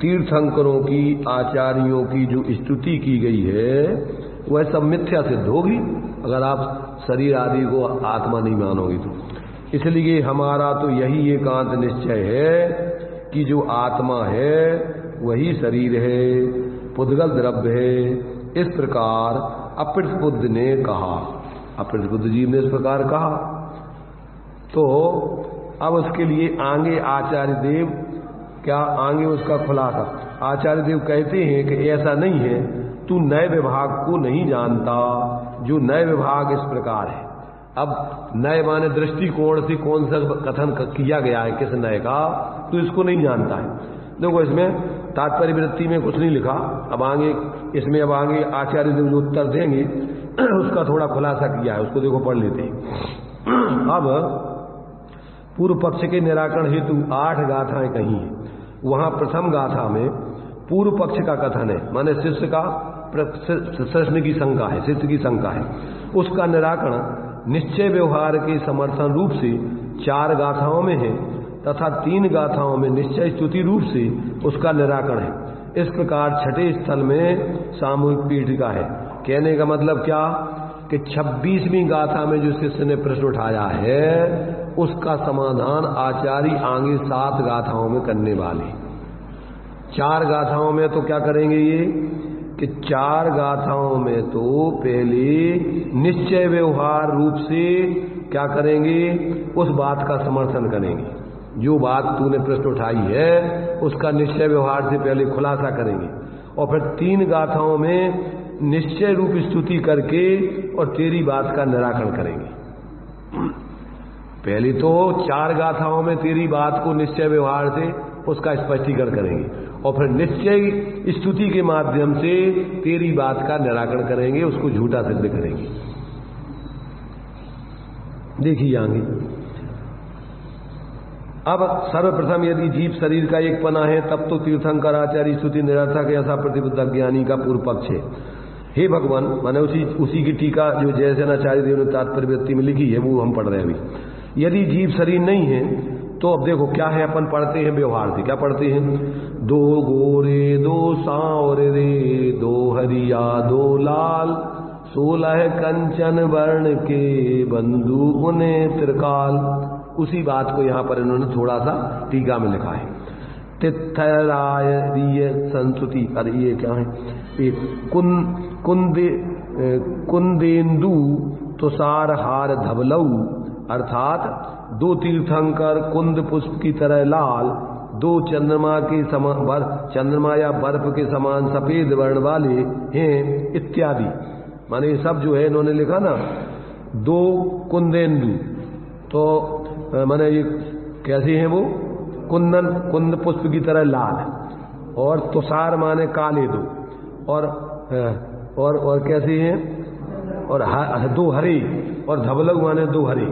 तीर्थंकरों की, आचार्यों की जो स्तुति की गई है वह सब मिथ्या सिद्ध होगी अगर आप शरीर आदि को आत्मा नहीं मानोगे तो। इसलिए हमारा तो यही एकांत निश्चय है कि जो आत्मा है वही शरीर है, पुद्गल द्रव्य है। इस प्रकार अप्रतिबुद्ध ने कहा, अप्रतिबुद्ध जीव ने इस प्रकार कहा। तो अब उसके लिए आगे आचार्य देव क्या आगे उसका खुलासा। आचार्य देव कहते हैं कि ऐसा नहीं है, तू नए विभाग को नहीं जानता। जो नए विभाग इस प्रकार है। अब नए माने दृष्टिकोण से कौन सा कथन किया गया है, किस नए का, तो इसको नहीं जानता है। देखो इसमें तात्पर्य वृत्ति में कुछ नहीं लिखा। अब आगे इसमें अब आगे आचार्य देव जो उत्तर देंगे उसका थोड़ा खुलासा किया है, उसको देखो पढ़ लेते हैं। अब पूर्व पक्ष के निराकरण हेतु 8 गाथाएं कही हैं। वहां प्रथम गाथा में पूर्व पक्ष का कथन है, माने शिष्य का प्रश्न की शंका है, शिष्य की शंका है, उसका निराकरण निश्चय व्यवहार के समर्थन रूप से 4 गाथाओं में है तथा 3 गाथाओं में निश्चय स्तुति रूप से उसका निराकरण है। इस प्रकार छठे स्थल में सामूहिक पीठिका है। कहने का मतलब क्या कि 26वीं गाथा में जो शिष्य ने प्रश्न उठाया है उसका समाधान आचार्य आगे 7 गाथाओं में करने वाले। 4 गाथाओं में तो क्या करेंगे ये कि 4 गाथाओं में तो पहले निश्चय व्यवहार रूप से क्या करेंगे, उस बात का समर्थन करेंगे, जो बात तूने प्रश्न उठाई है उसका निश्चय व्यवहार से पहले खुलासा करेंगे, और फिर 3 गाथाओं में निश्चय रूप स्तुति करके और तेरी बात का निराकरण करेंगे। पहले तो 4 गाथाओं में तेरी बात को निश्चय व्यवहार से उसका स्पष्टीकरण करेंगे, और फिर निश्चय स्तुति के माध्यम से तेरी बात का निराकरण करेंगे, उसको झूठा सिद्ध करेंगे। देखिए आगे, अब सर्वप्रथम यदि जीव शरीर का एक पना है तब तो तीर्थंकर आचार्य स्तुति निरर्थक ऐसा प्रतिबुद्ध ज्ञानी का पूर्व पक्ष है। हे भगवान, माने उसी की टीका जो जयसेन आचार्य देव ने तात्पर्य में लिखी है वो हम पढ़ रहे हैं अभी। यदि जीव शरीर नहीं है तो अब देखो क्या है, अपन पढ़ते हैं व्यवहार से, क्या पढ़ते हैं, 2 गोरे 2 सांवरे रे, 2 हरिया 2 लाल, 16 कंचन वर्ण के बंधु उन्हें त्रिकाल। उसी बात को यहां पर इन्होंने थोड़ा सा टीका में लिखा है। तिथराय संस्तुति, अरे ये क्या है, एक कुंदेन्दु तुषार हार धवलऊ, अर्थात 2 तीर्थंकर कुंद पुष्प की तरह लाल, 2 चंद्रमा के समान, चंद्रमा या बर्फ के समान सफेद वर्ण वाले हैं इत्यादि। माने सब जो है इन्होंने लिखा ना, 2 कुंदेन्दु, तो माने ये कैसे हैं वो, कुंद पुष्प की तरह लाल, और तुषार माने काले 2, और कैसे हैं, और 2 हरे, और धवलग माने 2 हरे।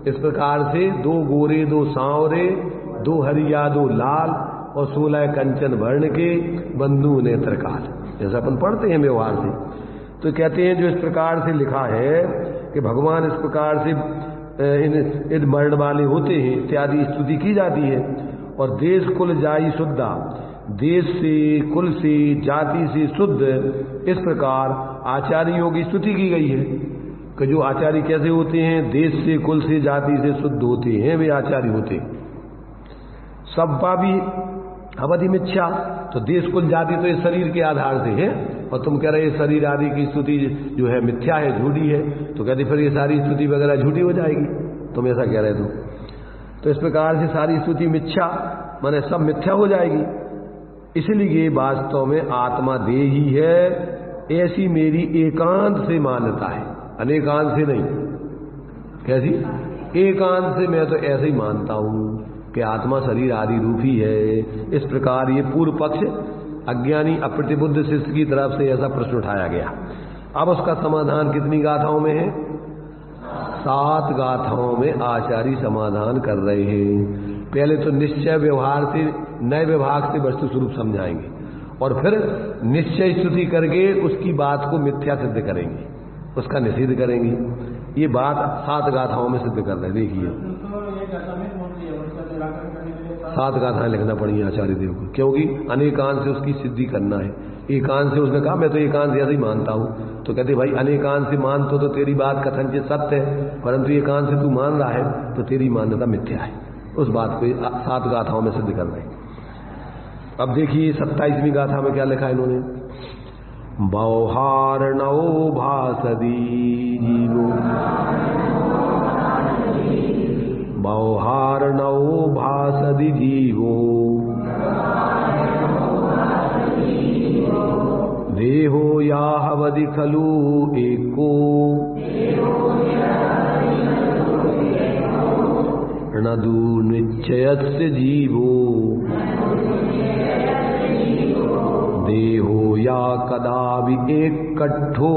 इस प्रकार से 2 गोरे 2 सांवरे, 2 हरिया 2 लाल, और 16 कंचन वर्ण के बंधु ने त्रिकाल, जैसा अपन पढ़ते हैं व्यवहार से। तो कहते हैं जो इस प्रकार से लिखा है कि भगवान इस प्रकार से इन वर्ण वाले होते हैं इत्यादि स्तुति की जाती है। और देश कुल जाई शुद्धा, देश से कुल से जाति से शुद्ध, इस प्रकार आचार्यों की स्तुति की गई है कि जो आचार्य कैसे होते हैं, देश से कुल से जाति से शुद्ध होते हैं, वे आचार्य होते हैं। सब्बा भी अवधि मिथ्या, तो देश कुल जाति तो इस शरीर के आधार से है, और तुम कह रहे शरीर आदि की स्तुति जो है मिथ्या है, झूठी है, तो कहते फिर ये सारी स्तुति वगैरह झूठी हो जाएगी, तुम ऐसा कह रहे तो इस प्रकार से सारी स्तुति मिथ्या, माने सब मिथ्या हो जाएगी। इसलिए वास्तव में आत्मा दे ही है, ऐसी मेरी एकांत से मान्यता है, अनेकांत से नहीं। कैसी? एकांत से मैं तो ऐसे ही मानता हूं कि आत्मा शरीर आदि रूप ही है। इस प्रकार ये पूर्व पक्ष अज्ञानी अप्रतिबुद्ध शिष्य की तरफ से ऐसा प्रश्न उठाया गया। अब उसका समाधान कितनी गाथाओं में है? 7 गाथाओं में आचार्य समाधान कर रहे हैं। पहले तो निश्चय व्यवहार से नए विभाग से वस्तु स्वरूप समझाएंगे, और फिर निश्चय स्तुति करके उसकी बात को मिथ्या सिद्ध करेंगे, उसका निषेध करेंगे। ये बात 7 गाथाओं में सिद्ध कर रहे हैं। देखिए 7 गाथाएं लिखना पड़ी आचार्य देव को, क्योंकि अनेकांत से उसकी सिद्धि करना है। एकांत से उसने कहा मैं तो एकांत से ऐसे ही मानता हूं, तो कहते भाई अनेकांत से मान तो तेरी बात कथनचित सत्य है, परंतु एकांत से तू मान रहा है तो तेरी मान्यता मिथ्या है। उस बात को 7 गाथाओं में सिद्ध कर रहे हैं। अब देखिए 27वीं गाथा में क्या लिखा है इन्होंने, बौहार नौ भासदी जीवो, बौहार नौ भासदी जीवो, देहो याहवदि खलु एको, नदु निश्चयस्य जीवो, देहो या कदापि एकट्ठो,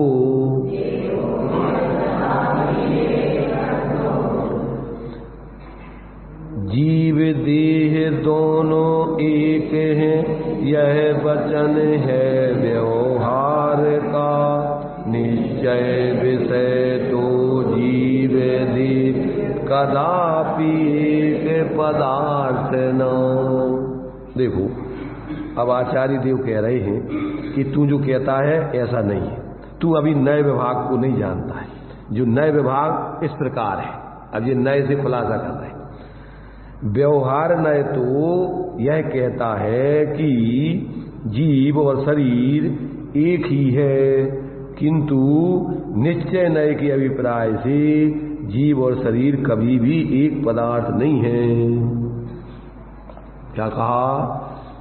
जीव देह दोनों एक हैं, यह वचन है व्यवहार का, निश्चय विषय तो जीवेदि कदापि एक पदार्थ न। देखो अब आचार्य देव कह रहे हैं कि तू जो कहता है ऐसा नहीं है, तू अभी नए विभाग को नहीं जानता है। जो नए विभाग इस प्रकार है, अब ये नए से खुलासा कर रहे हैं। व्यवहार नय तो यह कहता है कि जीव और शरीर एक ही है, किंतु निश्चय नय के अभिप्राय से जीव और शरीर कभी भी एक पदार्थ नहीं है। क्या कहा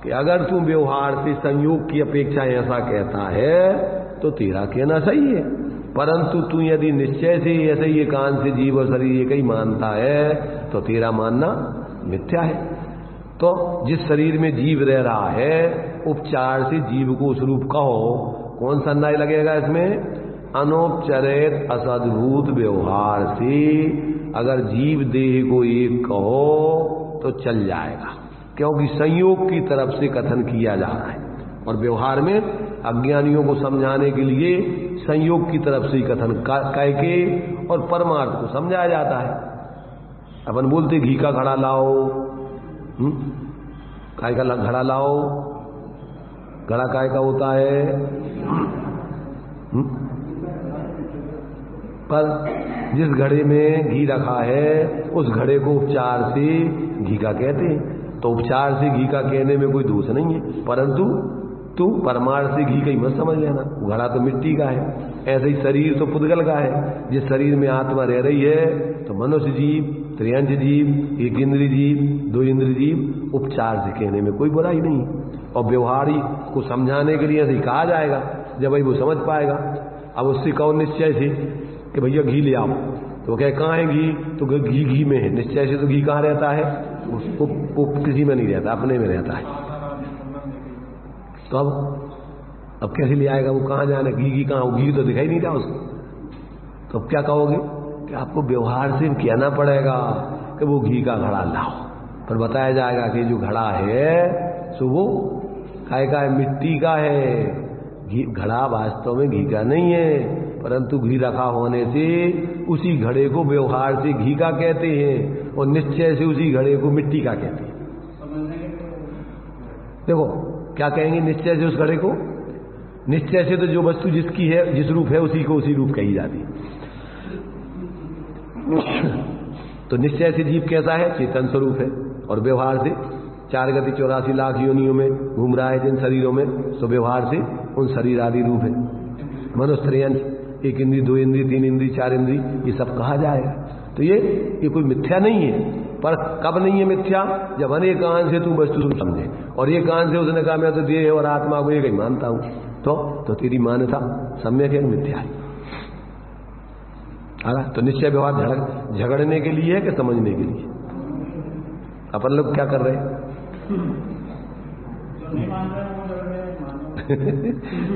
कि अगर तू व्यवहार से संयोग की अपेक्षा ऐसा कहता है तो तेरा कहना सही है, परंतु तू यदि निश्चय से ऐसे ही एकांत से जीव और शरीर एक ही मानता है तो तेरा मानना मिथ्या है। तो जिस शरीर में जीव रह रहा है उपचार से जीव को उस रूप कहो, कौन सा न्याय लगेगा इसमें? अनौपचारिक असद्भूत व्यवहार से अगर जीव देह को एक कहो तो चल जाएगा, क्योंकि संयोग की तरफ से कथन किया जा रहा है और व्यवहार में अज्ञानियों को समझाने के लिए संयोग की तरफ से कथन कह के और परमार्थ को समझाया जाता है। अपन बोलते घी का घड़ा लाओ, काय का घड़ा लाओ, घड़ा काय का होता है? पर जिस घड़े में घी रखा है उस घड़े को उपचार से घी का कहते हैं, तो उपचार से घी का कहने में कोई दोष नहीं है, परंतु तू परमार्थ से घी का ही मत समझ लेना, घड़ा तो मिट्टी का है। ऐसे ही शरीर तो पुद्गल का है, जिस शरीर में आत्मा रह रही है तो मनुष्य जीव, त्रियंश जीव, एक इंद्रिय जीव, दो इंद्रिय जीव, उपचार से कहने में कोई बुराई नहीं। और व्यवहारी को समझाने के लिए ऐसे ही कहा जाएगा जब भाई वो समझ पाएगा। अब उससे कौन निश्चय से कि भैया घी ले आओ, तो कहे कहाँ है घी? तो घी घी में है। निश्चय से तो घी कहाँ रहता है? वो किसी में नहीं रहता, अपने में रहता है। तो अब कैसे ले आएगा? वो कहाँ जाने? घी कहाँ? घी तो दिखाई नहीं था उसको। तो अब क्या कहोगे कि आपको व्यवहार से कहना पड़ेगा कि वो घी का घड़ा लाओ, पर बताया जाएगा कि जो घड़ा है सो वो काय का है? मिट्टी का है। घी घड़ा वास्तव में घी का नहीं है, परंतु घी रखा होने से उसी घड़े को व्यवहार से घी का कहते हैं और निश्चय से उसी घड़े को मिट्टी का कहते हैं। देखो क्या कहेंगे निश्चय से उस घड़े को? निश्चय से तो जो वस्तु जिसकी है, जिस रूप है, उसी को उसी रूप कही जाती है। तो निश्चय से जीव कैसा है? चेतन स्वरूप है, और व्यवहार से 4 गति 84 लाख योनियों में घूम रहा है जिन शरीरों में, तो व्यवहार से उन शरीर आदि रूप है। मनुष्य, त्रयंश, एक इंद्री, दो इंद्री, तीन इंद्री, चार इंद्री, ये सब कहा जाएगा। तो ये कोई मिथ्या नहीं है, पर कब नहीं है मिथ्या? जब अनेक कान से तू वस्तु समझे, और ये कान से उसने कहा मैं तो देह और आत्मा को एक ही मानता हूं, तो तेरी मान्यता सम्यक है, मिथ्या है। तो निश्चय व्यवहार झगड़ने के लिए है कि समझने के लिए? अपन लोग क्या कर रहे हैं?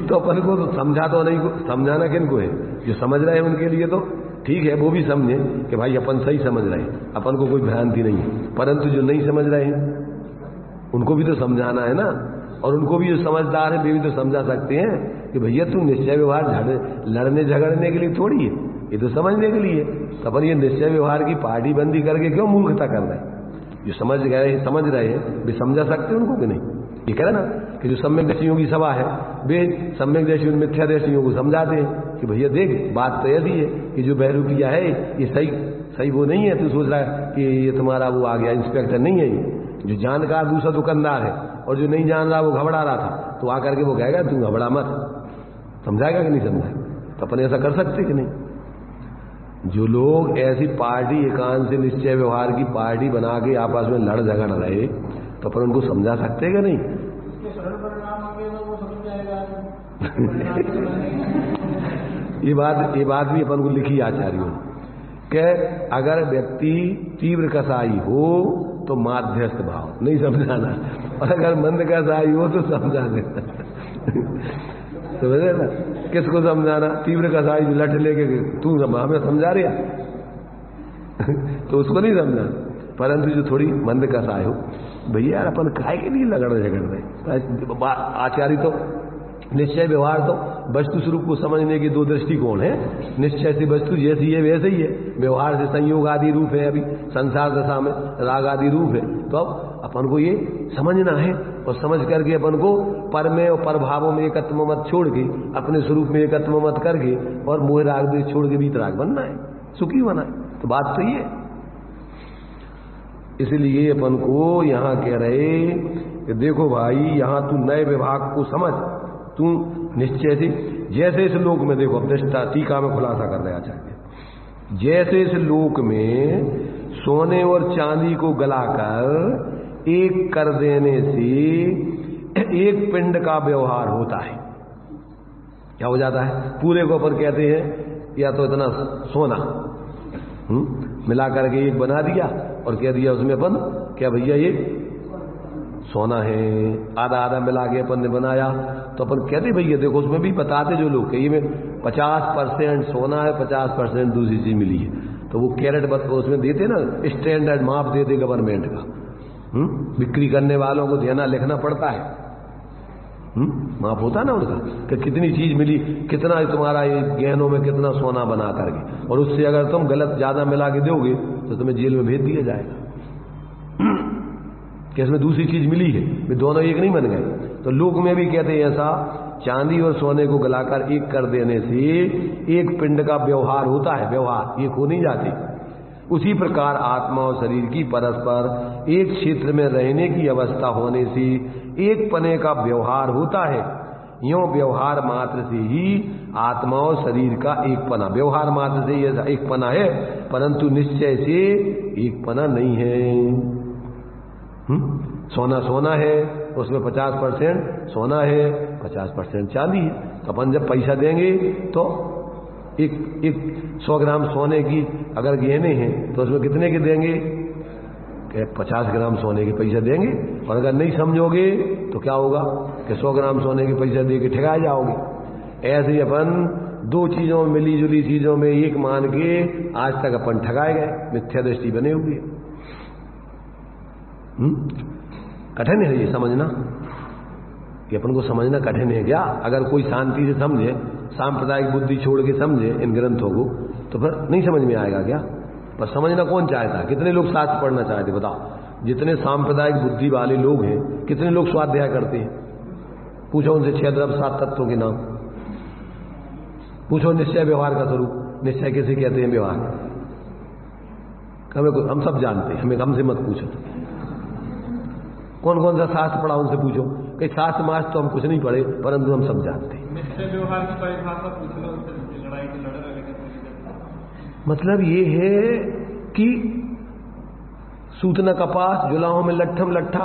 तो अपन को तो समझा तो नहीं, समझाना किन को है? जो समझ रहे हैं उनके लिए तो ठीक है, वो भी समझे कि भाई अपन सही समझ रहे हैं, अपन को कोई भ्रांति नहीं है। परंतु जो नहीं समझ रहे हैं उनको भी तो समझाना है ना, और उनको भी जो समझदार है वे भी तो समझा सकते हैं कि भैया तू निश्चय व्यवहार लड़ने झगड़ने के लिए थोड़ी है, ये तो समझने के लिए। तो अपन ये निश्चय व्यवहार की पार्टी बंदी करके क्यों मूर्खता कर रहे हैं? जो समझ गए, समझ रहे हैं, वे समझा सकते हैं उनको कि नहीं? ये कह रहे ना कि जो सम्यक दर्शियों की सभा है वे सम्यक दर्शियों मिथ्या दर्शियों को समझाते हैं कि भैया देख बात तो ऐसी है कि जो बहरूपिया है ये सही वो नहीं है। तू सोच रहा है कि ये तुम्हारा वो आ गया इंस्पेक्टर नहीं है, जो जानकार दूसरा दुकानदार है, और जो नहीं जान रहा वो घबरा रहा था, तो आकर के वो कहेगा तू घबरा मत, समझाएगा कि नहीं समझाएगा? तो अपन ऐसा कर सकते कि नहीं? जो लोग ऐसी पार्टी एकांत से निश्चय व्यवहार की पार्टी बना के आपस में लड़ झगड़ रहे, तो अपन उनको समझा सकते कि नहीं? ये बात भी अपन को लिखी आचार्यों कि अगर व्यक्ति तीव्र कसाई हो तो माध्यस्थ भाव नहीं समझाना, और अगर मंद कसाई हो तो समझा देना। समझे ना? किसको समझाना? तीव्र कसाई जो लठ लेके तू हमें समझा रहा तो उसको नहीं समझाना, परंतु जो थोड़ी मंद कसाई हो भैया यार अपन काहे के लिए लड़ रहे। आचार्य तो निश्चय व्यवहार तो वस्तु स्वरूप को समझने की दो दृष्टिकोण है। निश्चय से वस्तु जैसी है वैसे ही है, व्यवहार से संयोग आदि रूप है, अभी संसार दशा में राग आदि रूप है। तो अब अपन को ये समझना है और समझ करके अपन को पर में और पर भावों में एकत्व मत छोड़ के अपने स्वरूप में एकत्व मत करके और मोह राग देश छोड़ के वीतराग बनना है, सुखी बना है। तो बात तो ये, इसलिए अपन को यहाँ कह रहे कि देखो भाई यहाँ तू नए विभाग को समझ, तू निश्चय से जैसे इस लोक में, देखो अब दृष्टा टीका में खुलासा कर रहे आचार्य, जैसे इस लोक में सोने और चांदी को गलाकर एक कर देने से एक पिंड का व्यवहार होता है। क्या हो जाता है? पूरे को अपन कहते हैं या तो इतना सोना मिला करके एक बना दिया और कह दिया उसमें अपन क्या भैया ये सोना है, आधा आधा मिला के अपन ने बनाया। तो अपन कहते भैया देखो उसमें भी बताते जो लोग कि ये 50% सोना है, 50% दूसरी चीज मिली है। तो वो कैरेट उसमें देते ना, स्टैंडर्ड माप देते गवर्नमेंट का। बिक्री करने वालों को देना लिखना पड़ता है, माप होता ना उनका कि कितनी चीज मिली, कितना तुम्हारा ये गहनों में कितना सोना बना करके, और उससे अगर तुम गलत ज्यादा मिला के दोगे तो तुम्हें जेल में भेज दिया जाएगा कि इसमें दूसरी चीज मिली है, वे दोनों एक नहीं बन गए। तो लोक में भी कहते हैं ऐसा, चांदी और सोने को गलाकर एक कर देने से एक पिंड का व्यवहार होता है, व्यवहार ये खो नहीं जाते। उसी प्रकार आत्मा और शरीर की परस्पर एक क्षेत्र में रहने की अवस्था होने से एक पने का व्यवहार होता है। यों व्यवहार मात्र से ही आत्मा और शरीर का एक पना, व्यवहार मात्र से यह एक पना है, परंतु निश्चय से एक पना नहीं है। सोना सोना है, उसमें 50% सोना है, 50% चांदी है। तो अपन जब पैसा देंगे तो एक 100 ग्राम सोने की अगर गहने हैं तो उसमें कितने के देंगे? 50 ग्राम सोने के पैसा देंगे। और अगर नहीं समझोगे तो क्या होगा कि 100 ग्राम सोने के पैसा दे के ठगा जाओगे। ऐसे ही अपन दो चीजों में, मिली जुली चीजों में एक मान के आज तक अपन ठगाए गए, मिथ्या दृष्टि बने हुए। कठिन है ये समझना, कि अपन को समझना कठिन है क्या? अगर कोई शांति से समझे, सांप्रदायिक बुद्धि छोड़ के समझे इन ग्रंथों को, तो फिर नहीं समझ में आएगा क्या? पर समझना कौन चाहता है? कितने लोग शास्त्र पढ़ना चाहते बताओ? जितने सांप्रदायिक बुद्धि वाले लोग हैं, कितने लोग स्वाध्याय करते हैं? पूछो उनसे 6 द्रव्य 7 तत्वों के नाम, पूछो निश्चय व्यवहार का स्वरूप, निश्चय कैसे कहते हैं व्यवहार? हम सब जानते हैं, हमें हमसे मत पूछो। कौन कौन सा शास्त्र पढ़ा उनसे पूछो। कई शास्त्र मास्त्र तो हम कुछ नहीं पढ़े, परंतु हम सब जानते हैं। निश्चय व्यवहार की परिभाषा पूछ लो उनसे, लड़ाई की लड़ रहे। मतलब ये है कि सूतना कपास, जुलाहों में लट्ठम लट्ठा।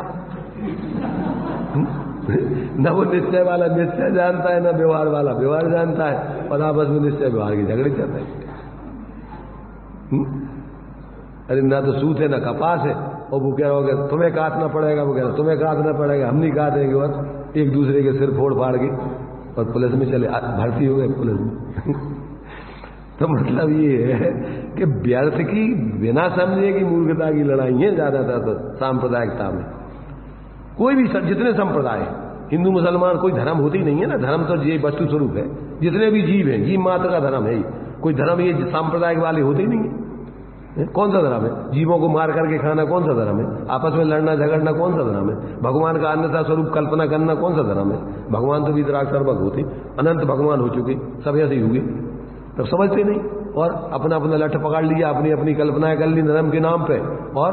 न वो निश्चय वाला निश्चय जानता है, न व्यवहार वाला व्यवहार जानता है, और आपस में निश्चय व्यवहार के झगड़े चल रहे हैं। अरे ना तो सूत है ना कपास है, और वो कह रहा होगा तुम्हें काटना पड़ेगा, वो कह रहा तुम्हें काटना पड़ेगा, हम नहीं काटेंगे। बस एक दूसरे के सिर फोड़ फाड़ के और पुलिस में चले, भर्ती हो गए पुलिस में। तो मतलब ये है कि व्यर्थ की बिना समझे की मूर्खता की लड़ाई है ज्यादातर तो सांप्रदायिकता में। कोई भी जितने संप्रदाय, हिंदू मुसलमान, कोई धर्म होती नहीं है ना। धर्म तो ये वस्तु स्वरूप है, जितने भी जीव हैं जीव मात्र का धर्म है। कोई धर्म ये सांप्रदायिक वाले होते ही नहीं है। कौन सा धर्म है? जीवों को मार करके खाना कौन सा धर्म है? आपस में लड़ना झगड़ना कौन सा धर्म है? भगवान का अन्यथा स्वरूप कल्पना करना कौन सा धर्म है? भगवान तो वितराग सर्वज्ञ होते, अनंत भगवान हो चुके, सब ऐसे ही हुए, तब समझते नहीं और अपना अपना लठ पकड़ लिया, अपनी अपनी कल्पनाएं कर ली धर्म के नाम पे। और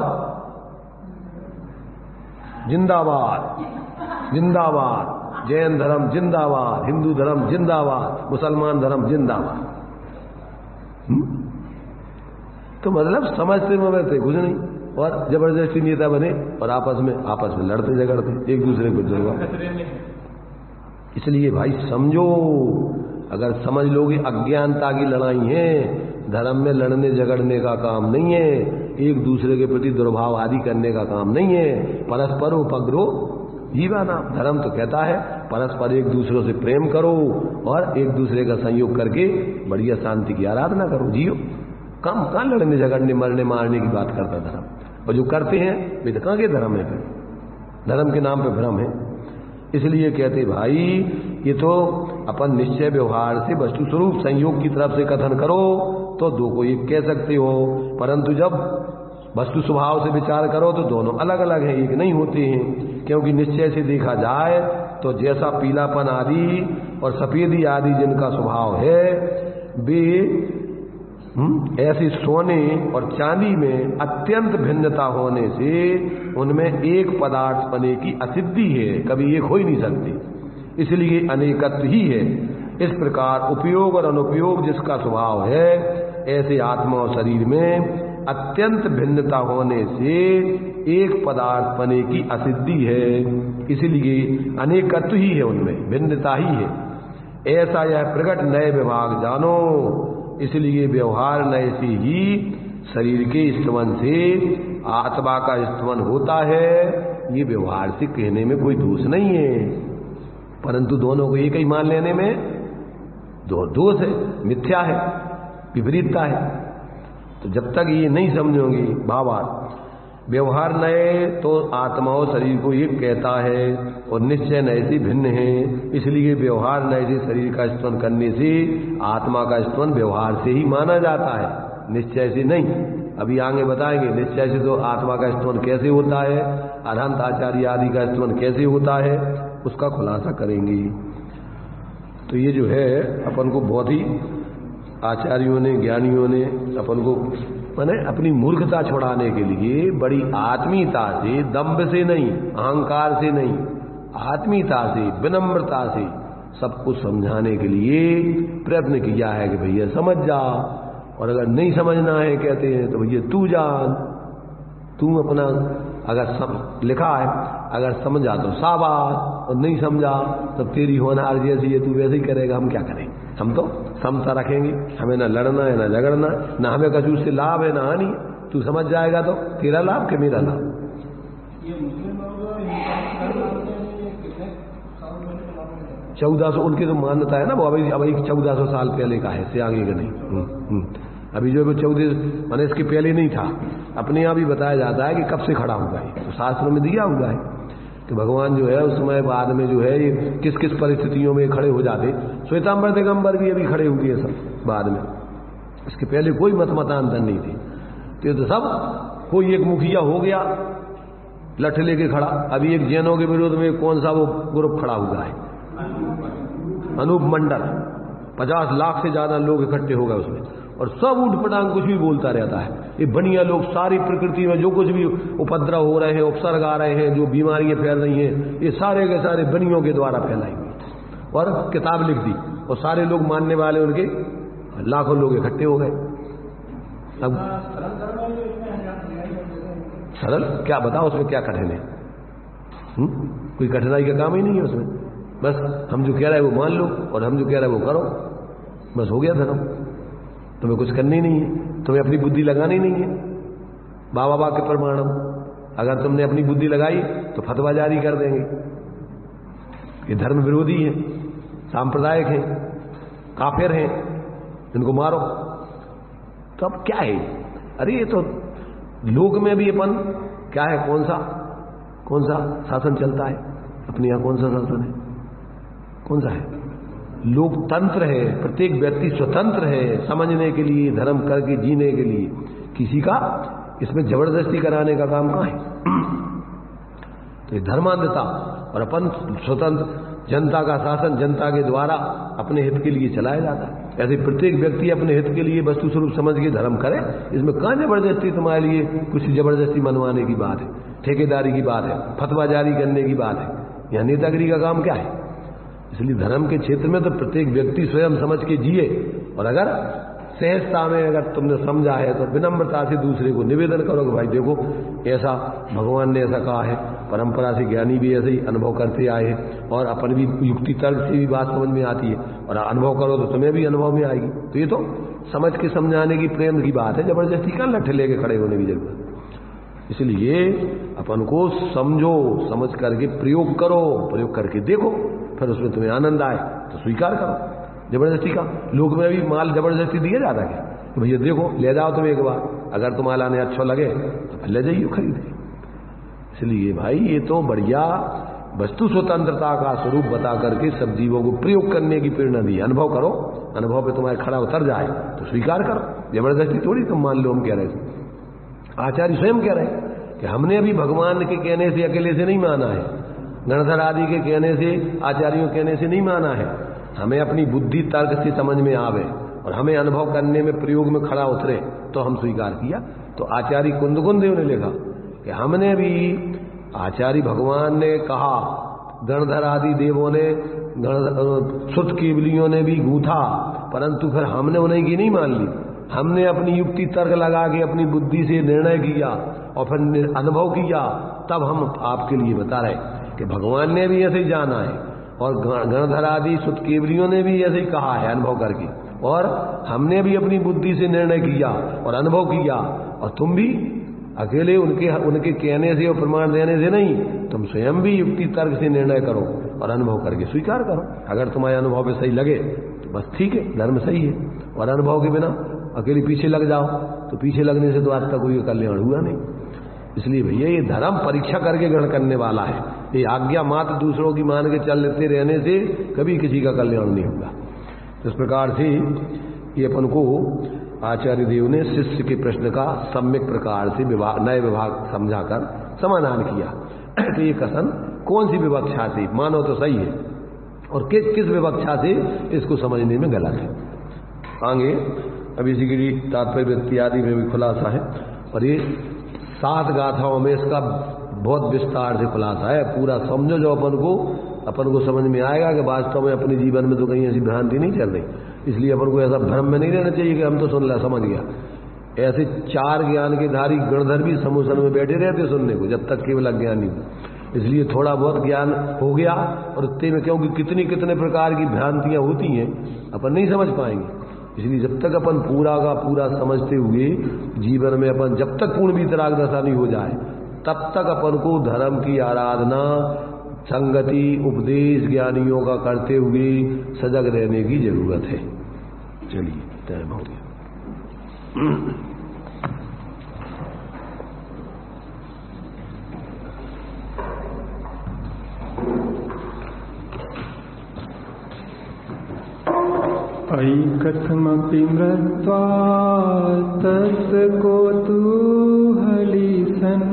जिंदाबाद जिंदाबाद, जैन धर्म जिंदाबाद, हिंदू धर्म जिंदाबाद, मुसलमान धर्म जिंदाबाद। तो मतलब समझते मरते कुछ नहीं, और जबरदस्ती नेता बने और आपस में लड़ते झगड़ते एक दूसरे को जरूर। इसलिए भाई समझो, अगर समझ लोगे अज्ञानता की लड़ाई है, धर्म में लड़ने झगड़ने का काम नहीं है, एक दूसरे के प्रति दुर्भाव आदि करने का काम नहीं है। परस्पर उपग्रो जीवाना, धर्म तो कहता है परस्पर एक दूसरे से प्रेम करो और एक दूसरे का संयोग करके बढ़िया शांति की आराधना करो, जियो। कम कहाँ लड़ने झगड़ने मरने मारने की बात करता धर्म, और जो करते हैं वे तो कहाँ के धर्म है फिर? धर्म के नाम पे भ्रम है। इसलिए कहते भाई ये तो अपन निश्चय व्यवहार से वस्तु स्वरूप संयोग की तरफ से कथन करो तो दो को एक कह सकते हो, परंतु जब वस्तु स्वभाव से विचार करो तो दोनों अलग अलग हैं, एक नहीं होते हैं। क्योंकि निश्चय से देखा जाए तो जैसा पीलापन आदि और सफेदी आदि जिनका स्वभाव है वे ऐसे सोने और चांदी में अत्यंत भिन्नता होने से उनमें एक पदार्थ बने की असिद्धि है, कभी एक हो ही नहीं सकती, इसलिए अनेकत्व ही है। इस प्रकार उपयोग और अनुपयोग जिसका स्वभाव है ऐसे आत्मा और शरीर में अत्यंत भिन्नता होने से एक पदार्थ बने की असिद्धि है, इसलिए अनेकत्व ही है, उनमें भिन्नता ही है। ऐसा यह प्रकट नए विभाग जानो, इसलिए व्यवहार नए से ही शरीर के स्तवन से आत्मा का स्तवन होता है। ये व्यवहार से कहने में कोई दोष नहीं है, परंतु दोनों को एक ही मान लेने में दोष है, मिथ्या है, विपरीतता है। तो जब तक ये नहीं समझोगी भावार्थ व्यवहार नए तो आत्मा और शरीर को एक कहता है और निश्चय नए से भिन्न है, इसलिए व्यवहार नए से शरीर का स्तवन करने से आत्मा का स्तवन व्यवहार से ही माना जाता है, निश्चय से नहीं। अभी आगे बताएंगे निश्चय से तो आत्मा का स्तवन कैसे होता है, अरहंत आचार्य आदि का स्तवन कैसे होता है, उसका खुलासा करेंगे। तो ये जो है अपन को बहुत ही आचार्यों ने ज्ञानियों ने अपन को माने अपनी मूर्खता छुड़ाने के लिए बड़ी आत्मीयता से, दंभ से नहीं, अहंकार से नहीं, आत्मीयता से, विनम्रता से सब कुछ समझाने के लिए प्रयत्न किया है कि भैया समझ जा, और अगर नहीं समझना है कहते हैं तो भैया तू जान, तू अपना अगर लिखा है अगर समझा तो शाबाश, और नहीं समझा तो तेरी होनहार जैसी है, तू वैसे ही करेगा, हम क्या करें। हम तो समता रखेंगे, हमें ना लड़ना है ना झगड़ना, ना हमें कछु उससे लाभ है ना हानि। तू समझ जाएगा तो तेरा लाभ के मेरा लाभ। ये मुस्लिम लोग 1400 उनकी तो मान्यता है ना, वो अभी 1400 साल पहले का है, इससे आगे का नहीं। अभी जो 14 माने इसके पहले नहीं था, अपने यहाँ भी बताया जाता है कि कब से खड़ा हुआ है, तो शास्त्रों में दिया हुआ है कि भगवान जो है उस समय बाद में जो है ये किस किस परिस्थितियों में खड़े हो जाते। श्वेतांबर दिगंबर भी अभी खड़े हुए सब बाद में, इसके पहले कोई मतांतर नहीं थी। तो ये तो सब कोई एक मुखिया हो गया लठ लेके खड़ा। अभी एक जैनों के विरोध में कौन सा वो ग्रुप खड़ा हुआ है, अनूप मंडल, 50 लाख से ज्यादा लोग इकट्ठे हो गए उसमें, और सब उठ पटांग कुछ भी बोलता रहता है। ये बनिया लोग सारी प्रकृति में जो कुछ भी उपद्रव हो रहे हैं, उपसर्ग आ रहे हैं, जो बीमारियां फैल रही हैं, ये सारे के सारे बनियों के द्वारा फैलाई हुई, और किताब लिख दी, और सारे लोग मानने वाले उनके लाखों लोग इकट्ठे हो गए। अब सरल क्या बताओ, उसमें क्या कठिन है? कोई कठिनाई का काम ही नहीं है उसमें। बस हम जो कह रहे हैं वो मान लो, और हम जो कह रहे हैं वो करो, बस हो गया धर्म। तुम्हें कुछ करनी नहीं है, तुम्हें अपनी बुद्धि लगानी नहीं है। बाबा के प्रमाणम, अगर तुमने अपनी बुद्धि लगाई तो फतवा जारी कर देंगे, ये धर्म विरोधी है, सांप्रदायिक है, काफिर हैं, इनको मारो। तो अब क्या है? अरे ये तो लोक में भी अपन क्या है, कौन सा शासन चलता है अपने यहाँ? कौन सा शासन है? कौन सा है? लोकतंत्र है, प्रत्येक व्यक्ति स्वतंत्र है समझने के लिए, धर्म करके जीने के लिए। किसी का इसमें जबरदस्ती कराने का काम कहाँ है? तो ये धर्मांधता, और अपन स्वतंत्र, जनता का शासन जनता के द्वारा अपने हित के लिए चलाया जाता है। ऐसे प्रत्येक व्यक्ति अपने हित के लिए वस्तु स्वरूप समझ के धर्म करे, इसमें कहाँ जबरदस्ती तुम्हारे लिए कुछ जबरदस्ती मनवाने की बात है, ठेकेदारी की बात है, फतवा जारी करने की बात है, यहाँ नेतागिरी का काम क्या है? इसलिए धर्म के क्षेत्र में तो प्रत्येक व्यक्ति स्वयं समझ के जिए, और अगर सहजता में अगर तुमने समझा है तो विनम्रता से दूसरे को निवेदन करो कि भाई देखो ऐसा भगवान ने ऐसा कहा है, परंपरा से ज्ञानी भी ऐसे ही अनुभव करते आए हैं, और अपन भी युक्ति तर्क से भी बात समझ में आती है, और अनुभव करो तो तुम्हें भी अनुभव में आएगी। तो ये तो समझ के समझाने की प्रेम की बात है, जबरदस्ती का लठ लेके खड़े होने की जरूरत। इसलिए अपन को समझो, समझ करके प्रयोग करो, प्रयोग करके देखो, फिर उसमें तुम्हें आनंद आए तो स्वीकार करो। जबरदस्ती का लोग में भी माल जबरदस्ती दिया जाता है कि भैया देखो ले जाओ तुम एक बार, अगर तुम्हारा लाने अच्छा लगे तो ले जाइए खरीद के। इसलिए भाई ये तो बढ़िया वस्तु स्वतंत्रता का स्वरूप बता करके सब जीवों को प्रयोग करने की प्रेरणा दी। अनुभव करो, अनुभव पे तुम्हारे खड़ा उतर जाए तो स्वीकार करो, जबरदस्ती थोड़ी तुम मान लो। हम कह रहे थे, आचार्य स्वयं कह रहे हैं कि हमने अभी भगवान के कहने से अकेले से नहीं माना है, गणधर आदि के कहने से, आचार्यों कहने से नहीं माना है। हमें अपनी बुद्धि तर्क से समझ में आवे और हमें अनुभव करने में, प्रयोग में खड़ा उतरे तो हम स्वीकार किया। तो आचार्य कुंदकुंद देव ने लिखा कि हमने भी, आचार्य भगवान ने कहा, गणधर आदि देवों ने, सुत केवलियों ने भी गूंथा, परंतु फिर हमने उन्हें की नहीं मान ली। हमने अपनी युक्ति तर्क लगा के अपनी बुद्धि से निर्णय किया और फिर अनुभव किया, तब हम आपके लिए बता रहे कि भगवान ने भी ऐसे ही जाना है और गणधर आदि सुत केवलियों ने भी ऐसे ही कहा है अनुभव करके, और हमने भी अपनी बुद्धि से निर्णय किया और अनुभव किया। और तुम भी अकेले उनके कहने से और प्रमाण देने से नहीं, तुम स्वयं भी युक्ति तर्क से निर्णय करो और अनुभव करके स्वीकार करो। अगर तुम्हारे अनुभव पे सही लगे तो बस ठीक है, धर्म सही है। और अनुभव के बिना अकेले पीछे लग जाओ तो पीछे लगने से तो आज तक कोई कल्याण हुआ नहीं। इसलिए भैया ये धर्म परीक्षा करके ग्रहण करने वाला है। ये आज्ञा मात्र दूसरों की मान के चलते रहने से कभी किसी का कल्याण नहीं होगा। इस प्रकार से ये अपन को आचार्य देव ने शिष्य के प्रश्न का सम्यक प्रकार से नए विभाग समझाकर समाधान किया कि ये कथन कौन सी विवक्षा से मानो तो सही है और किस विवक्षा से इसको समझने में गलत है। आगे अब इसी की तात्पर्य व्यक्ति आदि में भी खुलासा है, और ये 7 गाथाओं में इसका बहुत विस्तार से खुलासा है। पूरा समझो जो अपन को समझ में आएगा कि वास्तव में अपने जीवन में तो कहीं ऐसी भ्रांति नहीं चल रही। इसलिए अपन को ऐसा भ्रम में नहीं रहना चाहिए कि हम तो सुन लिया समझ गया। ऐसे 4 ज्ञान के धारी गणधर भी समूह में बैठे रहते सुनने को, जब तक केवल अज्ञानी हो। इसलिए थोड़ा बहुत ज्ञान हो गया और उतने में, क्योंकि कितने प्रकार की भ्रांतियां होती हैं अपन नहीं समझ पाएंगे। इसलिए जब तक अपन पूरा का पूरा समझते हुए जीवन में अपन जब तक पूर्ण वितराग दशा नहीं हो जाए, तब तक अपन को धर्म की आराधना, संगति, उपदेश ज्ञानियों का करते हुए सजग रहने की जरूरत है। चलिए टाइम हो गया। ऐकथमपि मृत्वा तत्को तूहलीसन्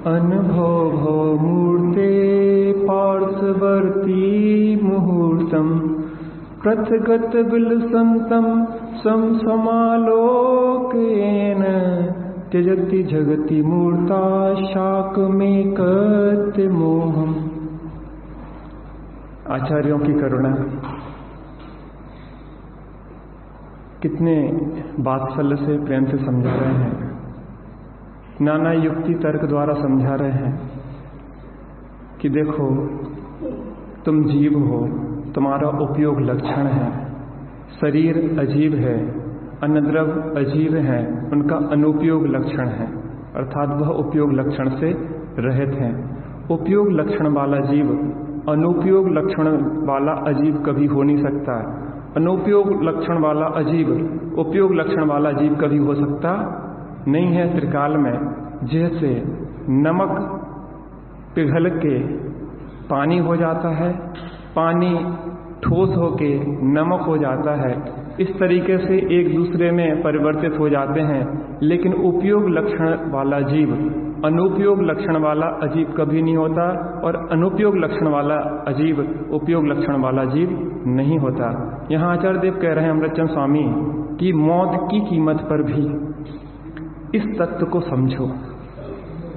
अनुभवो मूर्ते पार्श्ववर्ती मुहूर्तम् प्रथगत विलसन्तं समालोकयेन त्यजति जगति मूर्ता शाकमेकत्य मोहम्। आचार्यों की करुणा, कितने वात्सल्य से प्रेम से समझा रहे हैं, नाना युक्ति तर्क द्वारा समझा रहे हैं कि देखो तुम जीव हो, तुम्हारा उपयोग लक्षण है, शरीर अजीब है, अन्नद्रव अजीब है, उनका अनुपयोग लक्षण है, अर्थात वह उपयोग लक्षण से रहित हैं। उपयोग लक्षण वाला जीव अनुपयोग लक्षण वाला अजीब कभी हो नहीं सकता। अनुपयोग लक्षण वाला अजीव उपयोग लक्षण वाला जीव कभी हो सकता नहीं है। त्रिकाल में जैसे नमक पिघल के पानी हो जाता है, पानी ठोस होके नमक हो जाता है, इस तरीके से एक दूसरे में परिवर्तित हो जाते हैं। लेकिन उपयोग लक्षण वाला जीव अनुपयोग लक्षण वाला अजीव कभी नहीं होता, और अनुपयोग लक्षण वाला अजीव उपयोग लक्षण वाला जीव नहीं होता। यहाँ आचार्य देव कह रहे हैं अमृतचंद स्वामी कि मौत की कीमत पर भी इस तत्व को समझो,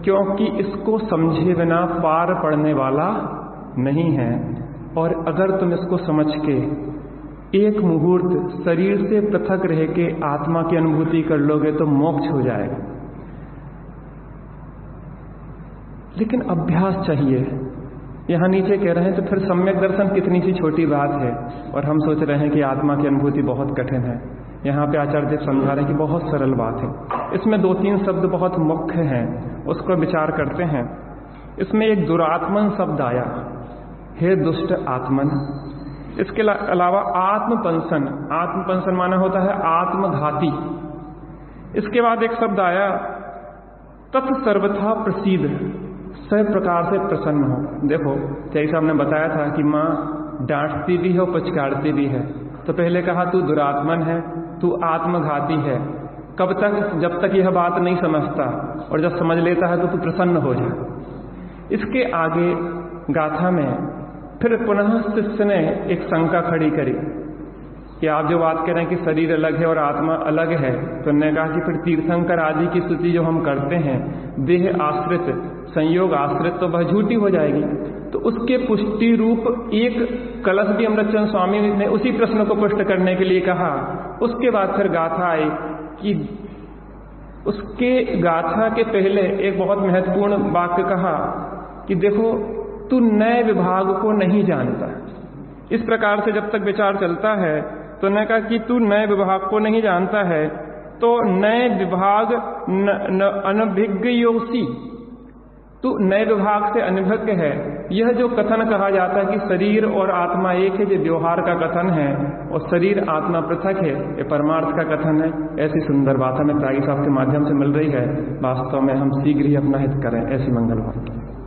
क्योंकि इसको समझे बिना पार पड़ने वाला नहीं है। और अगर तुम इसको समझ के एक मुहूर्त शरीर से पृथक रह के आत्मा की अनुभूति कर लोगे तो मोक्ष हो जाएगा। लेकिन अभ्यास चाहिए। यहाँ नीचे कह रहे हैं तो फिर सम्यक दर्शन कितनी सी छोटी बात है, और हम सोच रहे हैं कि आत्मा की अनुभूति बहुत कठिन है। यहाँ पे आचार्य देव समझा रहे हैं कि बहुत सरल बात है। इसमें 2-3 शब्द बहुत मुख्य हैं, उसको विचार करते हैं। इसमें एक दुरात्मन शब्द आया, हे दुष्ट आत्मन। इसके अलावा आत्मपंसन, आत्मपंसन माना होता है आत्मघाती। इसके बाद एक शब्द आया तत् सर्वथा प्रसीद, सब प्रकार से प्रसन्न हो। देखो जैसा हमने बताया था कि माँ डांटती भी है और पचकारती भी है। तो पहले कहा तू दुरात्मन है, तू आत्मघाती है। कब तक? जब तक यह बात नहीं समझता, और जब समझ लेता है तो तू प्रसन्न हो जा। इसके आगे गाथा में फिर पुनः शिष्य ने एक शंका खड़ी करी कि आप जो बात कह रहे हैं कि शरीर अलग है और आत्मा अलग है, तो उन्होंने कहा कि फिर तीर्थंकर आदि की स्तुति जो हम करते हैं देह आश्रित, संयोग आश्रित, तो वह झूठी हो जाएगी। तो उसके पुष्टि रूप एक कलश भी अमृतचंद स्वामी ने उसी प्रश्न को पुष्ट करने के लिए कहा। उसके बाद फिर गाथा आई कि उसके गाथा के पहले एक बहुत महत्वपूर्ण वाक्य कहा कि देखो तू नए विभाग को नहीं जानता। इस प्रकार से जब तक विचार चलता है तो उन्होंने कहा कि तू नए विभाग को नहीं जानता है, तो नए विभाग अनभिज्ञयोसी, तू नए विभाग से अनभिज्ञ है। यह जो कथन कहा जाता है कि शरीर और आत्मा एक है, जो व्यवहार का कथन है, और शरीर आत्मा पृथक है, ये परमार्थ का कथन है। ऐसी सुंदर बात हमें त्यागी साहब के माध्यम से मिल रही है। वास्तव में हम शीघ्र ही अपना हित करें। ऐसी मंगल बात।